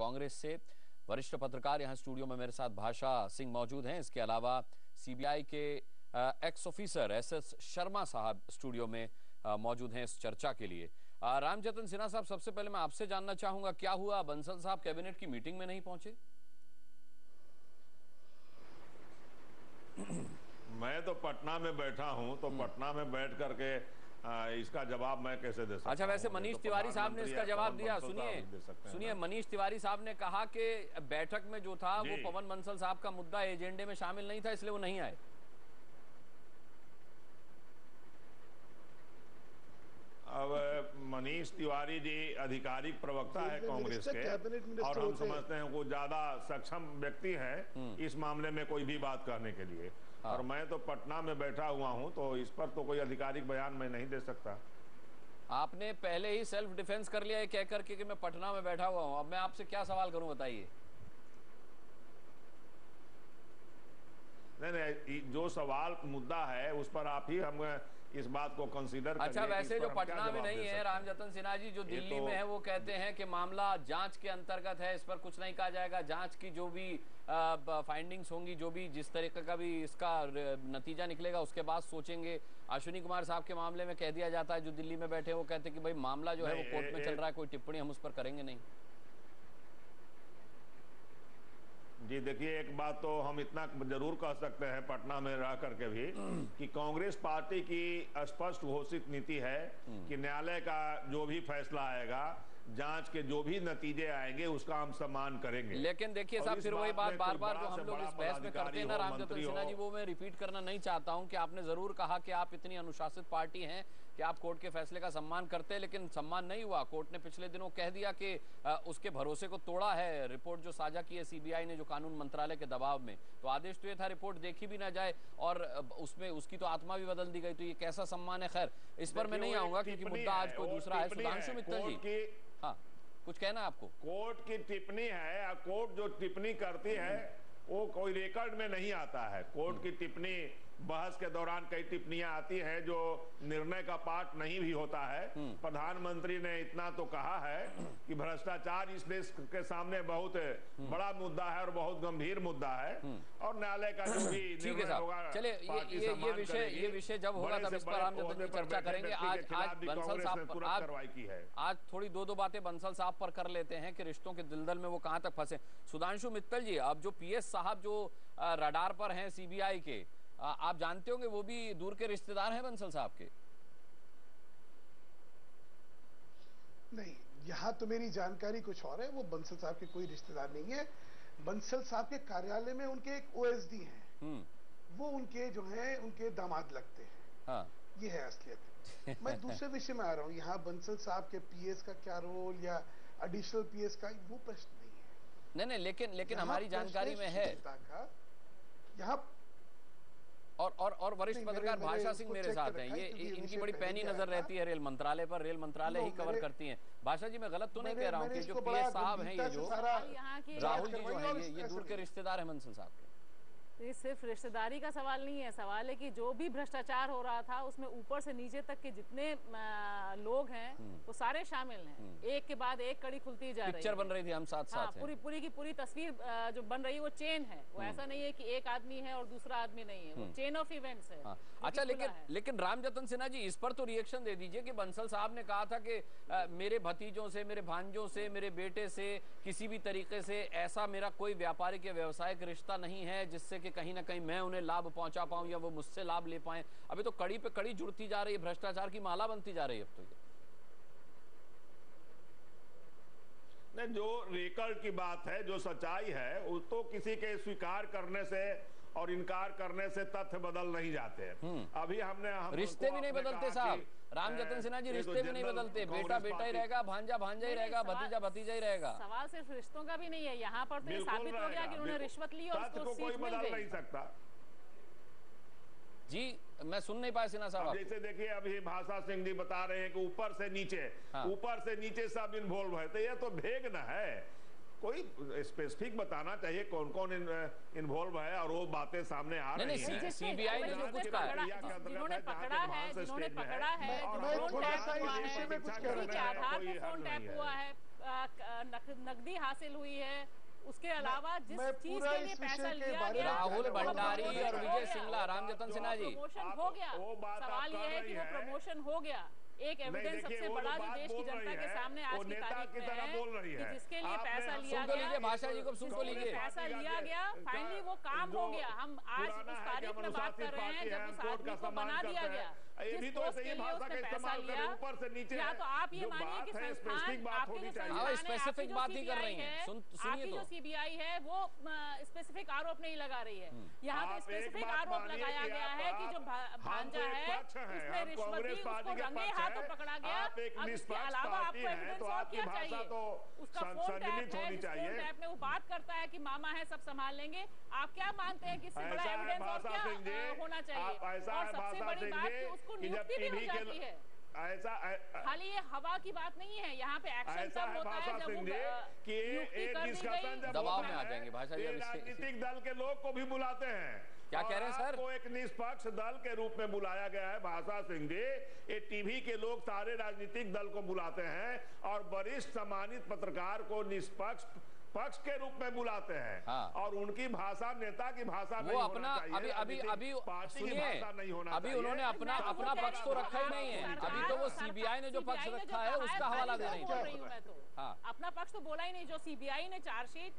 कांग्रेस से। वरिष्ठ पत्रकार यहां स्टूडियो में मेरे साथ भाषा सिंह मौजूद हैं। इसके अलावा सीबीआई के एक्स ऑफिसर एसएस शर्मा साहब स्टूडियो में मौजूद हैं इस चर्चा के लिए। रामजतन सिन्हा साहब, सबसे पहले मैं आपसे जानना चाहूंगा, क्या हुआ? बंसल साहब कैबिनेट की मीटिंग में नहीं पहुंचे? मैं तो पटना में बैठा हूं, तो पटना में बैठ करके इसका जवाब मैं कैसे दे सकता हूं? अच्छा, वैसे मनीष तिवारी साहब ने इसका जवाब दिया। सुनिए, मनीष तिवारी साहब ने कहा कि बैठक में जो था वो पवन बंसल साहब का मुद्दा एजेंडे में शामिल नहीं था, इसलिए वो नहीं आए। अब मनीष तिवारी जी आधिकारिक प्रवक्ता है कांग्रेस के, और हम समझते हैं वो ज्यादा सक्षम व्यक्ति हैं इस मामले में कोई भी बात करने के लिए। और मैं तो पटना में बैठा हुआ हूं, तो इस पर तो कोई आधिकारिक बयान मैं नहीं दे सकता। आपने पहले ही सेल्फ डिफेंस कर लिया है कह करके कि मैं पटना में बैठा हुआ हूं। अब मैं आपसे क्या सवाल करूं, बताइए। नहीं, जो सवाल मुद्दा है उस पर आप ही हम इस बात को कंसीडर करिए। अच्छा, वैसे जो पटना में नहीं है रामजतन सिन्हा जी, जो दिल्ली में है, वो कहते हैं कि मामला जांच के अंतर्गत है, इस पर कुछ नहीं कहा जाएगा। जांच की जो भी फाइंडिंग्स होंगी, जो भी जिस तरीके का भी इसका नतीजा निकलेगा उसके बाद सोचेंगे। अश्विनी कुमार साहब के मामले में कह दिया जाता है, जो दिल्ली में बैठे वो कहते हैं कि भाई मामला जो है वो कोर्ट में चल रहा है, कोई टिप्पणी हम उस पर करेंगे नहीं। जी देखिए, एक बात तो हम इतना जरूर कह सकते हैं पटना में रह करके भी कि कांग्रेस पार्टी की स्पष्ट घोषित नीति है कि न्यायालय का जो भी फैसला आएगा, जांच के जो भी नतीजे आएंगे, उसका हम सम्मान करेंगे। लेकिन देखिए साहब, फिर वही बात बार बार जो हम लोग इस बहस में करते हैं ना रामजतन सिन्हा जी, वो मैं रिपीट करना नहीं चाहता हूं कि आपने जरूर कहा कि आप इतनी अनुशासित पार्टी हैं कि आप कोर्ट के फैसले का सम्मान करते हैं, लेकिन सम्मान नहीं हुआ। कोर्ट ने पिछले दिनों कह दिया कि उसके भरोसे को तोड़ा है। रिपोर्ट जो साझा की है सीबीआई ने, जो कानून मंत्रालय के दबाव में, तो आदेश तो ये था रिपोर्ट देखी भी ना जाए, और उसमें उसकी तो आत्मा भी बदल दी गई। तो ये कैसा सम्मान है? खैर, इस पर मैं नहीं आऊंगा क्योंकि मुद्दा आज कोई दूसरा है। सुधांशु मित्तल जी, हाँ, कुछ कहना है आपको? कोर्ट की टिप्पणी है, कोर्ट जो टिप्पणी करती है वो कोई रिकॉर्ड में नहीं आता है। कोर्ट की टिप्पणी, बहस के दौरान कई टिप्पणियां आती हैं जो निर्णय का पार्ट नहीं भी होता है। प्रधानमंत्री ने इतना तो कहा है कि भ्रष्टाचार इस देश के सामने बहुत बड़ा मुद्दा है और बहुत गंभीर मुद्दा है, और न्यायालय का जो भी निर्णय होगा, चलिए ये विषय जब होगा तब इस पर हम चर्चा करेंगे। आज बंसल साहब कार्रवाई की है। आज थोड़ी दो बातें बंसल साहब पर कर लेते हैं कि रिश्तों के दलदल में वो कहां तक फंसे। सुधांशु मित्तल जी, अब जो पीएस साहब जो रडार पर हैं सीबीआई के, आप जानते होंगे वो भी दूर के रिश्तेदार हैं बंसल साहब के। नहीं, यहाँ तो मेरी जानकारी कुछ और है। वो बंसल साहब के कोई रिश्तेदार नहीं है। बंसल साहब के कार्यालय में उनके एक ओएसडी हैं, वो उनके जो है उनके दामाद लगते हैं। हाँ। ये है असलियत। मैं दूसरे विषय में आ रहा हूँ। यहाँ बंसल साहब के पीएस का क्या रोल या एडिशनल पीएस का, वो प्रश्न नहीं है। नहीं, लेकिन हमारी जानकारी में है यहाँ। और वरिष्ठ पत्रकार भाषा सिंह मेरे साथ हैं। ये इनकी बड़ी पैनी नजर रहती है रेल मंत्रालय पर, रेल मंत्रालय ही कवर करती हैं। भाषा जी, मैं गलत तो नहीं कह रहा हूँ कि जो पीएस साहब हैं, ये जो राहुल जी जो है, ये दूर के रिश्तेदार हैं बंसल साहब के? ये सिर्फ रिश्तेदारी का सवाल नहीं है। सवाल है कि जो भी भ्रष्टाचार हो रहा था उसमें ऊपर से नीचे तक के जितने लोग हैं वो सारे शामिल हैं। एक के बाद एक कड़ी खुलती जा रही है। पिक्चर बन रही थी, हम साथ साथ हैं। पूरी की पूरी तस्वीर जो बन रही है वो चेन है। वो ऐसा नहीं है कि एक आदमी है और दूसरा आदमी नहीं है, वो चेन ऑफ इवेंट्स है। अच्छा, लेकिन रामजतन सिन्हा जी, इस पर तो रिएक्शन दे दीजिए कि बंसल साहब ने कहा था कि मेरे भतीजों से, मेरे भांजों से, मेरे बेटे से किसी भी तरीके से ऐसा मेरा कोई व्यापारिक या व्यवसायिक रिश्ता नहीं है जिससे कि कहीं ना कहीं मैं उन्हें लाभ पहुंचा पाऊं या वो मुझसे लाभ ले पाएं। अभी तो कड़ी पे कड़ी जुड़ती जा रही है, भ्रष्टाचार की माला बनती जा रही है अब तो। नहीं, जो रिकॉर्ड की बात है, जो सच्चाई है, वो तो किसी के स्वीकार करने से और इनकार करने से तथ्य बदल नहीं जाते हैं। अभी हम रिश्ते भी नहीं बदलते साहब। रामजतन सिन्हा जी, रिश्ते भी नहीं बदलते। बेटा बेटा ही रहेगा, भांजा भांजा ही रहेगा, भतीजा भतीजा ही रहेगा। सवाल सिर्फ रिश्तों का भी नहीं है। यहाँ पर तो ये साबित हो गया कि उन्होंने रिश्वत ली और उसको सीट मिल गई। नहीं सकता जी, मैं सुन नहीं पाया सिन्हा साहब। जैसे देखिए, अभी भाषा सिंह जी बता रहे हैं कि ऊपर से नीचे सब इन्वॉल्व है, तो ये तो भेग न है। कोई स्पेसिफिक बताना चाहिए कौन कौन इन्वॉल्व है, और वो बातें सामने आ रही हैं। सीबीआई ने जो कुछ कहा, जिन्होंने पकड़ा है, जिन्होंने पकड़ा है, ड्रोन टैप हुआ है, उसी के आधार पर फोन टैप हुआ है, नकदी हासिल हुई है, उसके अलावा जिस चीज के लिए पैसा लिया गया, राहुल भंडारी और विजय सिंगला, रामजतन सिन्हा जी, प्रमोशन हो गया। सवाल ये है कि वो प्रमोशन हो गया। एक एविडेंस सबसे बड़ा जो देश की जनता के सामने आज की तारीख में है कि जिसके लिए पैसा लिया गया, भाषा जी को सुन तो लीजिए, पैसा लिया गया, फाइनली वो काम हो गया। हम आज उस तारीख में बात कर रहे हैं जब उस आदमी को बना दिया गया, जिस पोस्ट के लिए उसने पैसा लिया। या तो आप ये मानिए कि संस्थान, आपके जो संस्थान स्पेसिफिक बात ही कर रही है, आपकी जो सीबीआई है वो स्पेसिफिक आरोप नहीं लगा रही है। यहाँ पे स्पेसिफिक आरोप लगाया गया है कि जो भांजा है उसने रिश्वत दी, उसको रंगे हाथों पकड़ा गया। अब इसके अलावा आपको एविडेंस और क्या चाहिए? उसका फोन टैप है, जिस फोन टैप में वो बात करता है कि मामा है सब संभाल लेंगे। आप क्या मानते हैं कि इससे बड़ा एविडेंस और क्या होना चाहिए? और सबसे बड़ी बात कि उसको नियुक्ति भी हो जाती है। खाली ये हवा की बात नहीं है, यहाँ पे एक्शन तब होता है जब वो नियुक्ति कर दी गई। दबाव में आ जाएंगे भाषा जी। राजनीतिक दल के लोग को भी बुलाते हैं। क्या कह रहे हैं सर? को एक निष्पक्ष दल के रूप में बुलाया गया है भाषा सिंह जी। ये टीवी के लोग सारे राजनीतिक दल को बुलाते हैं और वरिष्ठ सम्मानित पत्रकार को निष्पक्ष पक्ष के रूप में बुलाते हैं। हाँ। और उनकी भाषा नेता की भाषा वो अपना अभी सुनिए, अभी उन्होंने अपना पक्ष तो रखा ही नहीं है। अभी तो वो सीबीआई ने जो पक्ष रखा है उसका हवाला दे रही है। अपना पक्ष तो बोला ही नहीं। जो सीबीआई ने चार्जशीट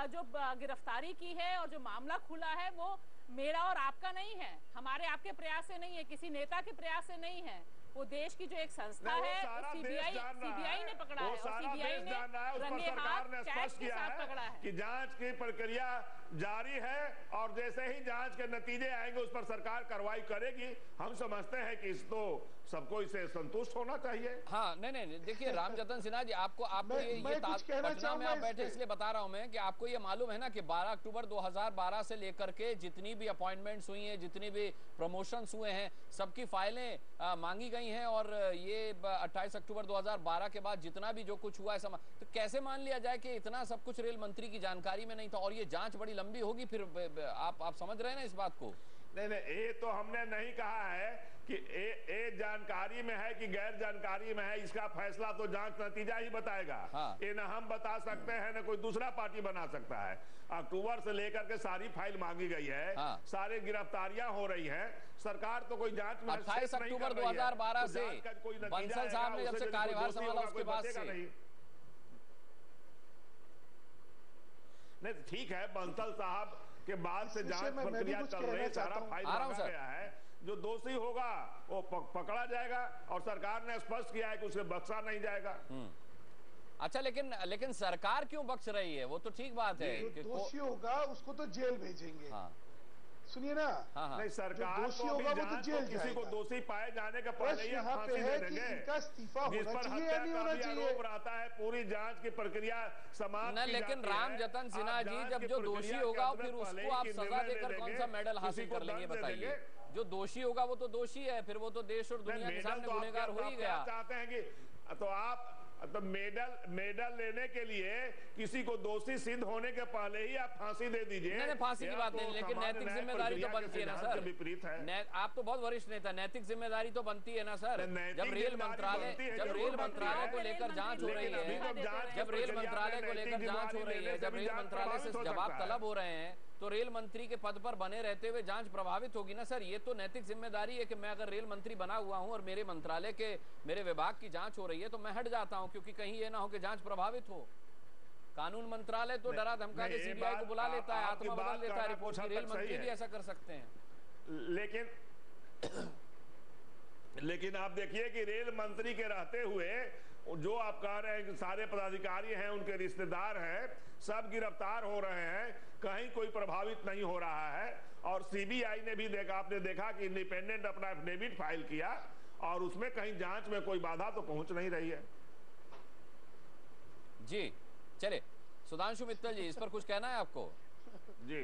जो गिरफ्तारी की है और जो मामला खुला है वो मेरा और आपका नहीं है, हमारे आपके प्रयास से नहीं है, किसी नेता के प्रयास से नहीं है। वो देश की जो एक संस्था है सीबीआई ने पकड़ा है और सीबीआई ने रंगे हाथ कैश के साथ पकड़ा है कि जांच की प्रक्रिया जारी है और जैसे ही जांच के नतीजे आएंगे उस पर सरकार कार्रवाई करेगी। हम समझते हैं कि इस तो सबको इसे संतुष्ट होना चाहिए। हाँ, नहीं, देखिए रामजतन सिन्हा जी, आपको ये पटना में आप बैठे इसलिए बता रहा हूं मैं कि आपको ये मालूम है ना कि 12 अक्टूबर 2012 से लेकर के जितनी भी अपॉइंटमेंट्स हुई हैं, जितनी भी प्रमोशंस हुए हैं, सबकी फाइलें मांगी गई हैं और ये 28 अक्टूबर 2012 के बाद जितना भी जो कुछ हुआ है तो कैसे मान लिया जाए कि इतना सब कुछ रेल मंत्री की जानकारी में नहीं था और ये जांच बड़ी लंबी होगी? फिर आप समझ रहे हैं ना इस बात को? नहीं, ये तो हमने नहीं कहा है कि ए जानकारी में है कि गैर जानकारी में है। इसका फैसला तो जांच नतीजा ही बताएगा। हाँ। ये ना हम बता सकते हैं ना कोई दूसरा पार्टी बना सकता है। अक्टूबर से लेकर के सारी फाइल मांगी गई है। हाँ। सारे गिरफ्तारियां हो रही हैं। सरकार तो कोई जांच में 28 अक्टूबर 2012 से बंसल साहब ने जब से कार्यभार संभाला उसके बाद से नहीं, ठीक है, बंसल साहब के बाद से जांच प्रक्रिया चल रही है, सारा फाइल मांगा गया है। जो दोषी होगा वो पकड़ा जाएगा और सरकार ने स्पष्ट किया है कि उसे बख्शा नहीं जाएगा। अच्छा, लेकिन सरकार क्यों बख्श रही है? वो तो ठीक बात है कि दोषी होगा उसको तो जेल भेजेंगे। हाँ। सुनिए ना। हाँ। नहीं, सरकार दोषी होगा वो तो जेल किसी को दोषी पाए जाने का पहले ही फांसी दे देंगे। इनका इस्तीफा होना चाहिए या नहीं होना चाहिए? आरोप रहता है, पूरी जांच की प्रक्रिया समाप्त की लेकिन रामजतन सिन्हा जी, जब जो दोषी होगा फिर उसको आप सजा देकर कौन सा मेडल हासिल कर लेंगे बताइए? जो दोषी होगा वो तो दोषी है, फिर वो तो देश और दुनिया के सामने गुनहगार हो ही गया। चाहते हैं कि तो आप मेडल लेने के लिए किसी को दोषी सिद्ध होने के पहले ही आप फांसी दे दीजिए। नहीं, फांसी की बात नहीं, लेकिन नैतिक जिम्मेदारी तो बनती है ना सर। विपरीत है। आप तो बहुत वरिष्ठ नेता, नैतिक जिम्मेदारी तो बनती है ना सर। जब रेल मंत्रालय को लेकर जांच हो रही है, जब रेल मंत्रालय को लेकर जांच हो रही है, जब रेल मंत्रालय से जवाब तलब हो रहे हैं तो रेल मंत्री के पद पर बने रहते हुए जांच प्रभावित होगी ना सर। ये तो नैतिक जिम्मेदारी है कि मैं अगर रेल मंत्री बना हुआ हूं और मेरे मंत्रालय के मेरे विभाग की जांच हो रही है तो मैं हट जाता हूं, क्योंकि कहीं ये ना हो कि जांच प्रभावित हो। कानून मंत्रालय तो डरा धमका के सीबीआई को बुला लेता है, आत्मा बदल लेता है रिपोर्ट की। रेल मंत्री भी ऐसा कर सकते हैं। लेकिन आप देखिए कि रेल मंत्री के रहते हुए जो आप कह रहे हैं कि सारे पदाधिकारी हैं, उनके रिश्तेदार हैं, सब गिरफ्तार हो रहे हैं, कहीं कोई प्रभावित नहीं हो रहा है। और सीबीआई ने भी आपने देखा कि इंडिपेंडेंट अपना एफिडेविट फाइल किया और उसमें कहीं जांच में कोई बाधा तो पहुंच नहीं रही है। जी चले सुधांशु मित्तल जी, इस पर कुछ कहना है आपको? जी,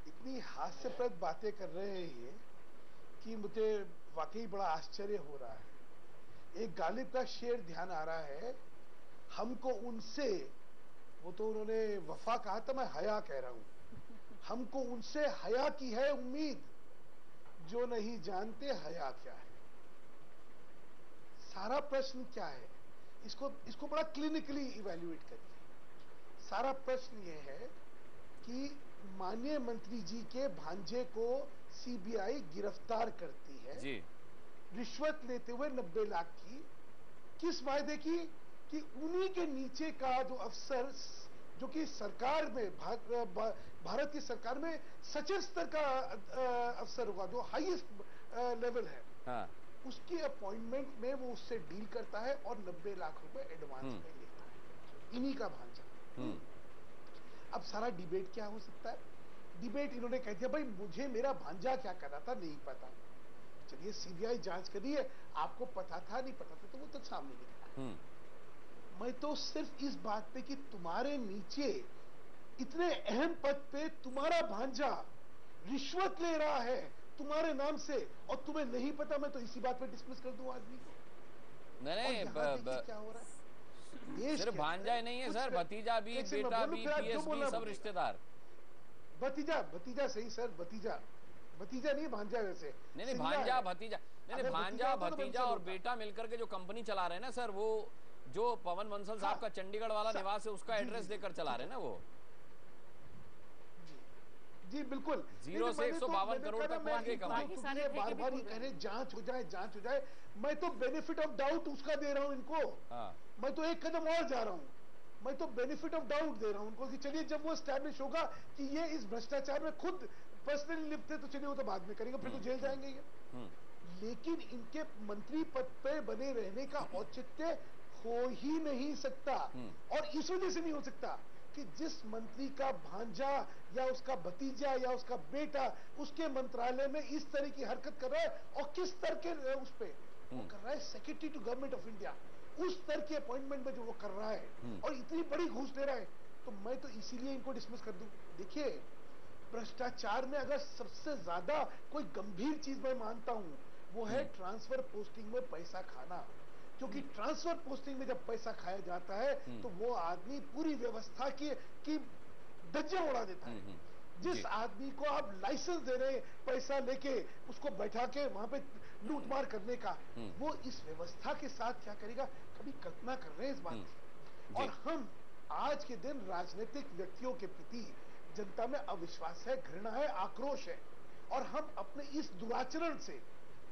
इतनी हास्यप्रद बातें कर रहे हैं ये कि मुझे वाकई बड़ा आश्चर्य हो रहा है। एक गालिब का शेर ध्यान आ रहा है, हमको उनसे, वो तो उन्होंने वफा कहा था, मैं हया कह रहा हूं, हमको उनसे हया की है उम्मीद जो नहीं जानते हया क्या है। सारा प्रश्न क्या है, इसको बड़ा क्लिनिकली इवैल्यूएट करिए। सारा प्रश्न ये है कि माननीय मंत्री जी के भांजे को सीबीआई गिरफ्तार करती है जी। रिश्वत लेते हुए 90 लाख की, किस वायदे की? कि उन्हीं के नीचे का जो अफसर, जो कि सरकार में भारत की सरकार में सचिव स्तर का अफसर होगा, जो हाईएस्ट लेवल है, हाँ। उसकी अपॉइंटमेंट में वो उससे डील करता है और 90 लाख रुपए एडवांस में लेता है, इन्हीं का भांजा। अब सारा डिबेट क्या हो सकता है? डिबेट इन्होंने कह दिया भाई मुझे मेरा भांजा क्या कर रहा था नहीं पता। चलिए सीबीआई जांच कर रही है, आपको पता था नहीं पता था तो वो तो सामने निकला। मैं तो सिर्फ इस बात पे कि तुम्हारे नीचे इतने अहम पद पे तुम्हारा भांजा रिश्वत ले रहा है तुम्हारे नाम से और तुम्हें नहीं पता, मैं तो इसी बात पे डिसमिस कर दूं आदमी को। नहीं क्या हो रहा है? सिर्फ भांजा ही नहीं है सर, भतीजा भी, बेटा भी, पीएस भी, सब रिश्तेदार। भतीजा सही सर, भतीजा नहीं भांजा वैसे। नहीं भांजा भतीजा, नहीं भांजा भतीजा और बेटा मिलकर के जो कंपनी चला रहे हैं ना सर, वो जो पवन बंसल साहब का चंडीगढ़ वाला निवास है उसका एड्रेस देकर चला रहे हैं ना वो। जी बिल्कुल, 0 से 152 करोड़ तक पहुंच गई कमाई। बार-बार ये कह रहे जांच हो जाए, मैं तो बेनिफिट ऑफ डाउट उसका दे रहा हूं इनको। मैं तो एक कदम और जा रहा हूं, मैं तो बेनिफिट ऑफ डाउट दे रहा हूं उनको कि चलिए जब वो एस्टैब्लिश होगा कि ये इस भ्रष्टाचार में खुद पर्सनली लिप्त है तो चलिए वो तो बाद में करेंगे, फिर तो जेल जाएंगे ये। लेकिन इनके मंत्री पद पे बने रहने का औचित्य हो ही नहीं सकता, और इस वजह से नहीं हो सकता कि जिस मंत्री का भांजा या उसका भतीजा या उसका बेटा उसके मंत्रालय में इस तरह की हरकत कर रहा है, और किस स्तर के उस पे वो कर रहा है, secretary to government of India, उस स्तर के अपॉइंटमेंट में जो वो कर रहा है और इतनी बड़ी घूस ले रहा है, तो मैं तो इसीलिए इनको डिसमिस कर दूं। देखिए भ्रष्टाचार में अगर सबसे ज्यादा कोई गंभीर चीज मैं मानता हूं वो है ट्रांसफर पोस्टिंग में पैसा खाना, क्योंकि ट्रांसफर पोस्टिंग में जब पैसा खाया जाता है तो वो आदमी पूरी व्यवस्था की धज्जियां उड़ा देता है। जिस आदमी को आप लाइसेंस दे रहे हैं पैसा लेके उसको बैठा के वहां पे लूटमार करने का, वो इस व्यवस्था के साथ क्या करेगा, कभी कल्पना कर रहे हैं इस बात की? और हम आज के दिन राजनीतिक व्यक्तियों के प्रति जनता में अविश्वास है, घृणा है, आक्रोश है, और हम अपने इस दुराचरण से,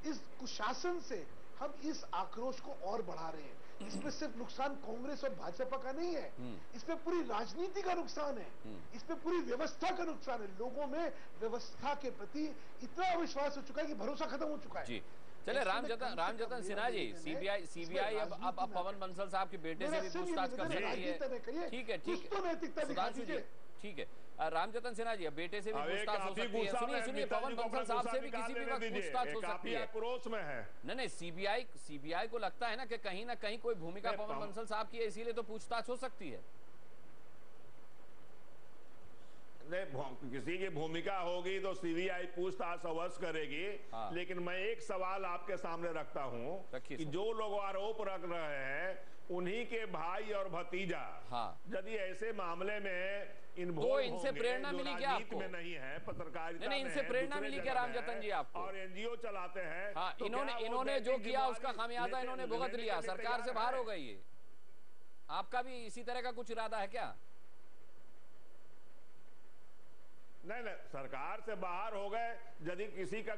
इस कुशासन से हम इस आक्रोश को और बढ़ा रहे हैं। इसमें सिर्फ नुकसान कांग्रेस और भाजपा का नहीं है, इसमें पूरी राजनीति का नुकसान है, इसमें पूरी व्यवस्था का नुकसान है। लोगों में व्यवस्था के प्रति इतना अविश्वास हो चुका है कि भरोसा खत्म हो चुका है। जी चले रामजतन सिन्हा जी, सीबीआई अब पवन बंसल साहब के बेटे से भी पूछताछ कर सकती है। ठीक है ठीक है रामजतन सिन्हा जी, अब बेटे से भी पूछताछ हो सकती है। सुनिए पवन बंसल साहब से भी किसी भी वक्त पूछताछ हो सकती है। आक्रोश में है नहीं सीबीआई को लगता है ना कि कहीं ना कहीं कोई भूमिका पवन बंसल साहब की है, इसीलिए तो पूछताछ हो सकती है। किसी की भूमिका होगी तो सीबीआई पूछताछ अवश्य करेगी। लेकिन मैं एक सवाल आपके सामने रखता हूं कि जो लोग आरोप रख रहे हैं उन्हीं के भाई और भतीजा यदि ऐसे मामले में तो इनसे प्रेरणा मिली क्या आपको? में नहीं है, पत्रकारिता नहीं, इनसे प्रेरणा मिली क्या रामजतन जी आपको? और एनजीओ चलाते हैं। हाँ, तो इन्होंने जो किया उसका खामियाजा इन्होंने भुगत लिया, सरकार से बाहर हो गई है। आपका भी इसी तरह का कुछ इरादा है क्या? नहीं, सरकार से बाहर हो गए, यदि किसी का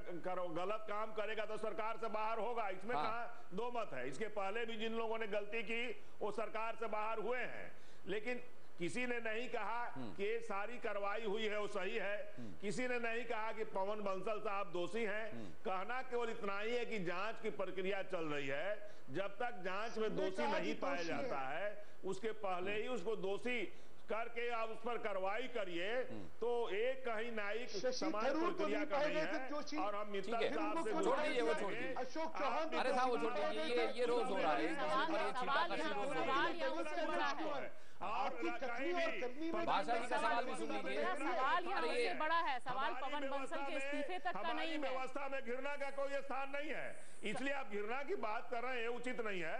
गलत काम करेगा तो सरकार से बाहर होगा, इसमें कहाँ दो मत है। इसके पहले भी जिन लोगों ने गलती की वो सरकार से बाहर हुए हैं, लेकिन किसी ने नहीं कहा कि ये सारी कार्रवाई हुई है वो सही है, किसी ने नहीं कहा कि पवन बंसल साहब दोषी हैं। कहना केवल इतना ही है कि जांच की प्रक्रिया चल रही है, जब तक जांच में दोषी नहीं पाया जाता है उसके पहले ही उसको दोषी करके आप उस पर कार्रवाई करिए, तो एक कहीं न्यायिक समान प्रक्रिया का नहीं है। और हम मित्तल साहब से छोड़ दीजिए, वो छोड़ दीजिए, अशोक चौहान, अरे साहब वो छोड़ दीजिए, ये रोज हो रहा है। भाषा जी का सवाल भी सुन लीजिए। सवाल यहाँ उससे बड़ा है, सवाल पवन बंसल के इस्तीफे तक का नहीं है। व्यवस्था में घृणा का कोई स्थान नहीं है, इसलिए आप घृणा की बात कर रहे हैं, ये उचित नहीं है।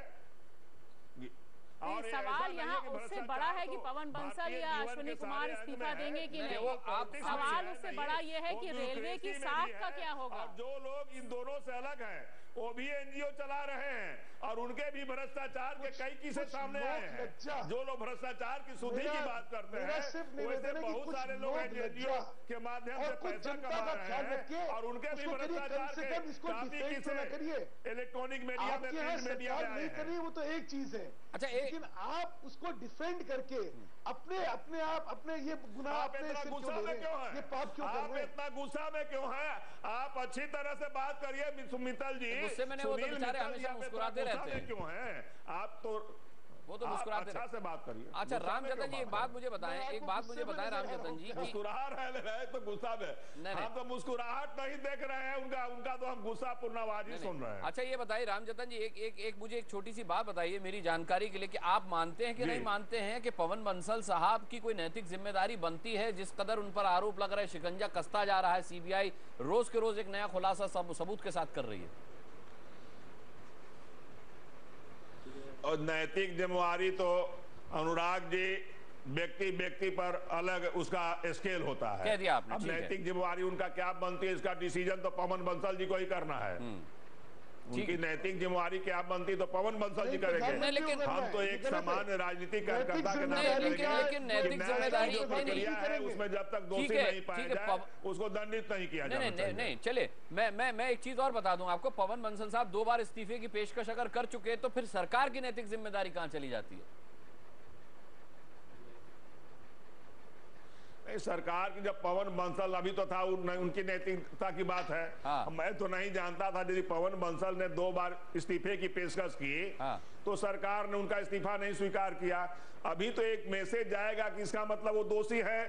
और सवाल यहाँ उससे बड़ा है कि पवन बंसल या अश्विनी कुमार इस्तीफा देंगे कि नहीं। सवाल उससे बड़ा ये है कि रेलवे की साख का क्या होगा। जो लोग इन दोनों से अलग हैं वो भी एनजीओ चला रहे हैं और उनके भी भ्रष्टाचार के कई किस्से सामने आए हैं। जो लोग भ्रष्टाचार की शुद्धि की बात करते हैं, वैसे बहुत सारे लोग हैं एनजीओ के माध्यम से पैसा कमा रहे हैं और उनके भी भ्रष्टाचार के काफी किस्से इलेक्ट्रॉनिक मीडिया में, प्रिंट मीडिया में आए हैं। वो तो एक चीज है। अच्छा, लेकिन आप उसको डिफेंड करके अपने ये गुनाह अपने सिर क्यों ले रहे हैं? ये पाप क्यों कर रहे हैं? आप इतना गुस्सा में क्यों हैं? आप अच्छी तरह से बात करिए मित्तल जी। गुस्से में नहीं, वो तो बेचारे हमेशा मुस्कुराते रहते हैं। क्यों हैं आप? तो वो तो मुस्कुराते अच्छा से बात करिए। अच्छा रामजतन जी, एक बात मुझे बताएं, रामजतन जी, मुस्कुरा रहे तो गुस्सा में, हम तो मुस्कुराहट नहीं देख रहे हैं उनका तो हम गुस्सा पूर्णवाजी सुन रहे हैं। अच्छा ये बताइए रामजतन जी, एक मुझे एक छोटी सी बात बताइए मेरी जानकारी के लिए कि आप मानते हैं कि नहीं मानते हैं कि पवन बंसल साहब की कोई नैतिक जिम्मेदारी बनती है? जिस कदर उन पर आरोप लग रहा है, शिकंजा कसता जा रहा है, सीबीआई रोज के रोज एक नया खुलासा सबूत के साथ कर रही है। और नैतिक जिम्मेवारी तो अनुराग जी व्यक्ति पर अलग उसका स्केल होता है। कह दिया आपने। अब नैतिक जिम्मेवारी उनका क्या बनती है, इसका डिसीजन तो पवन बंसल जी को ही करना है। उनकी नैतिक जिम्मेवारी क्या बनती तो पवन बंसल जी करेंगे। लेकिन हम तो एक सामान्य राजनीतिक कार्यकर्ता के नाते लेकिन नैतिक जिम्मेदारी है उसमें जब तक दोषी नहीं पाया जाए उसको दंडित नहीं किया जाए। नहीं चले, मैं एक चीज और बता दूं आपको, पवन बंसल साहब 2 बार इस्तीफे की पेशकश अगर कर चुके तो फिर सरकार की नैतिक जिम्मेदारी कहां चली जाती है? सरकार की जब पवन बंसल अभी तो था उनकी नैतिकता की बात है। हाँ। मैं तो नहीं जानता था यदि पवन बंसल ने 2 बार इस्तीफे की पेशकश की। हाँ। तो सरकार ने उनका इस्तीफा नहीं स्वीकार किया। अभी तो एक मैसेज जाएगा कि इसका मतलब वो दोषी है,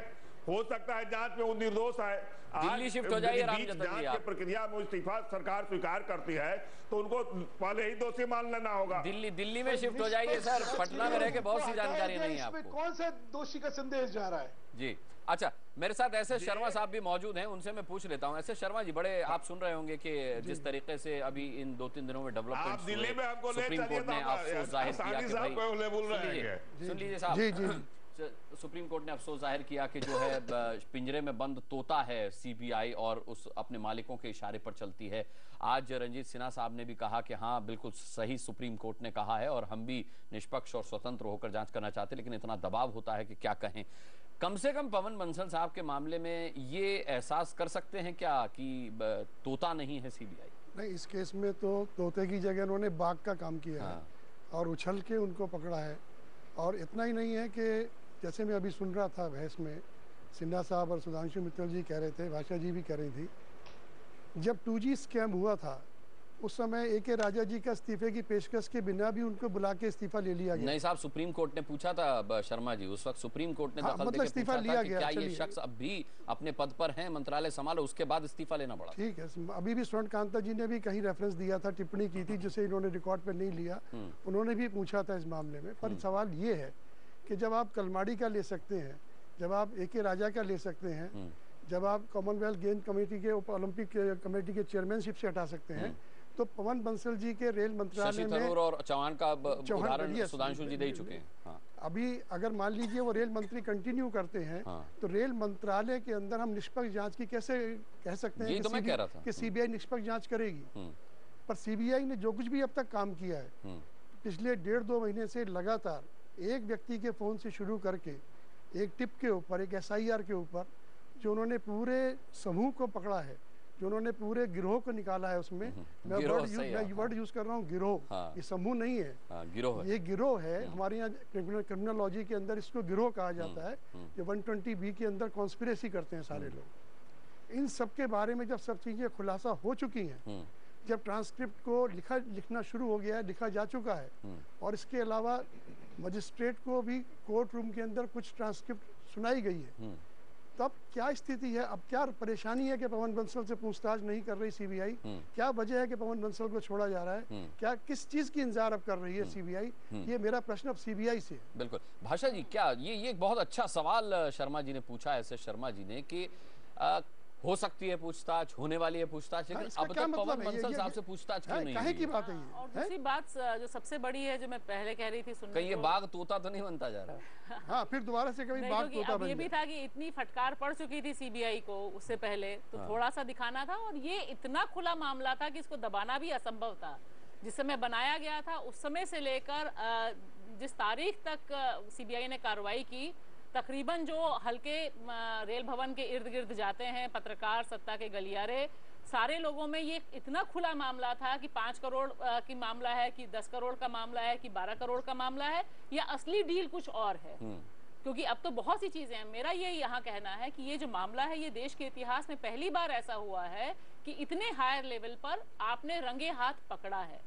हो सकता है जांच में वो निर्दोष है। दिल्ली शिफ्ट हो जाइए रामजतन जी। जांच की प्रक्रिया में इस्तीफा सरकार स्वीकार करती है तो उनको पहले ही दोषी मान लेना होगा। दिल्ली में शिफ्ट हो जाइए सर, पटना में रह के बहुत सी जानकारी नहीं है आपको। कौन सा दोषी का संदेश जा रहा है? जी अच्छा, मेरे साथ एस शर्मा साहब भी मौजूद हैं, उनसे मैं पूछ लेता हूं। एस शर्मा जी, बड़े आप सुन रहे होंगे कि जिस तरीके से अभी इन 2-3 दिनों में डेवलपमेंट दिल्ली में हमको सुप्रीम कोर्ट ने अफसोस जाहिर किया कि भाई सुन लीजिए साहब, सुप्रीम कोर्ट ने अफसोस जाहिर किया कि जो है पिंजरे में बंद तोता है सीबीआई और उस अपने मालिकों के इशारे पर चलती है। आज रंजीत सिन्हा साहब ने भी कहा कि हाँ बिल्कुल सही सुप्रीम कोर्ट ने कहा है और हम भी निष्पक्ष और स्वतंत्र होकर जांच करना चाहते, लेकिन इतना दबाव होता है कि क्या कहें। कम से कम पवन बंसल साहब के मामले में ये एहसास कर सकते हैं क्या कि तोता नहीं है सीबीआई? नहीं, इस केस में तो तोते की जगह उन्होंने बाघ का काम किया है और उछल के उनको पकड़ा है। और इतना ही नहीं है कि जैसे मैं अभी सुन रहा था बहस में, सिन्हा साहब और सुधांशु मित्तल जी कह रहे थे, भाषा जी भी कह रही थी, जब 2G स्कैम हुआ था उस समय A.K. राजा जी का इस्तीफे की पेशकश के बिना भी उनको बुला के इस्तीफा ले लिया गया। नहीं साहब, सुप्रीम कोर्ट ने पूछा था शर्मा जी, उस वक्त सुप्रीम कोर्ट ने दखल देके इस्तीफा लिया गया। क्या ये शख्स अब भी अपने पद पर हैं, मंत्रालय संभालो, उसके बाद इस्तीफा लेना पड़ा। ठीक है, अभी भी स्वर्ण कांता जी ने भी कहीं रेफरेंस दिया था, टिप्पणी की थी, जिसे इन्होंने रिकॉर्ड पर नहीं लिया। उन्होंने भी पूछा था इस मामले में। पर सवाल ये है कि जब आप कलमाड़ी का ले सकते हैं, जब आप A.K. राजा का ले सकते हैं, जब आप कॉमनवेल्थ गेम्स कमेटी के ओलंपिक कमेटी के चेयरमैनशिप से हटा सकते हैं, तो पवन बंसल जी के रेल मंत्रालय में और चौहान का उदाहरण सुधांशु जी दे चुके हैं। हाँ। अभी अगर मान लीजिए वो रेल मंत्री कंटिन्यू करते हैं, तो रेल मंत्रालय के अंदर हम निष्पक्ष जांच की कैसे कह सकते हैं कि सीबीआई निष्पक्ष जांच करेगी? पर सीबीआई ने जो कुछ भी अब तक काम किया है पिछले 1.5-2 महीने से लगातार, एक व्यक्ति के फोन से शुरू करके एक टिप के ऊपर, एक SIR के ऊपर, जो उन्होंने पूरे समूह को पकड़ा है, जो उन्होंने पूरे गिरोह को निकाला है, उसमें मैं वर्ड यूज कर रहा हूँ गिरोह। ये समूह नहीं है, गिरोह है। ये गिरोह है। हमारे यहाँ क्रिमिनोलॉजी के अंदर इसको गिरोह कहा जाता है। ये 120B के अंदर कॉन्स्पिरेसी करते हैं सारे लोग। इन सब के बारे में जब सब चीजें खुलासा हो चुकी हैं, जब ट्रांसक्रिप्ट को लिखना शुरू हो गया है, लिखा जा चुका है, और इसके अलावा मजिस्ट्रेट को भी कोर्ट रूम के अंदर कुछ ट्रांसक्रिप्ट सुनाई गई है, तब क्या स्थिति है? अब क्या परेशानी है कि पवन बंसल से पूछताछ नहीं कर रही सीबीआई? क्या वजह है कि पवन बंसल को छोड़ा जा रहा है? क्या किस चीज की इंतजार अब कर रही है सीबीआई? ये मेरा प्रश्न अब सीबीआई से है। बिल्कुल भाषा जी, क्या ये एक बहुत अच्छा सवाल शर्मा जी ने पूछा है, ऐसे शर्मा जी ने, कि हो सकती है पूछताछ, होने वाली है पूछताछ, लेकिन अब तक पवन बंसल साहब से पूछताछ क्यों नहीं? काहे की बात है ये? और दूसरी बात जो सबसे बड़ी है, जो मैं पहले कह रही थी, सुनने कहीं ये बाघ तोता तो नहीं बनता जा रहा? हाँ, फिर दोबारा से कभी बाघ तोता बन ये भी था कि इतनी फटकार पड़ चुकी थी सीबीआई को उससे पहले, तो थोड़ा सा दिखाना था, और ये इतना खुला मामला था कि इसको दबाना भी असंभव था। जिस समय बनाया गया था उस समय से लेकर जिस तारीख तक सीबीआई ने कार्रवाई की, तकरीबन जो हल्के रेल भवन के इर्द गिर्द जाते हैं पत्रकार, सत्ता के गलियारे, सारे लोगों में ये इतना खुला मामला था कि 5 करोड़ की मामला है, कि 10 करोड़ का मामला है, कि 12 करोड़ का मामला है, या असली डील कुछ और है। क्योंकि अब तो बहुत सी चीजें हैं। मेरा ये यहाँ कहना है कि ये जो मामला है, ये देश के इतिहास में पहली बार ऐसा हुआ है कि इतने हायर लेवल पर आपने रंगे हाथ पकड़ा है।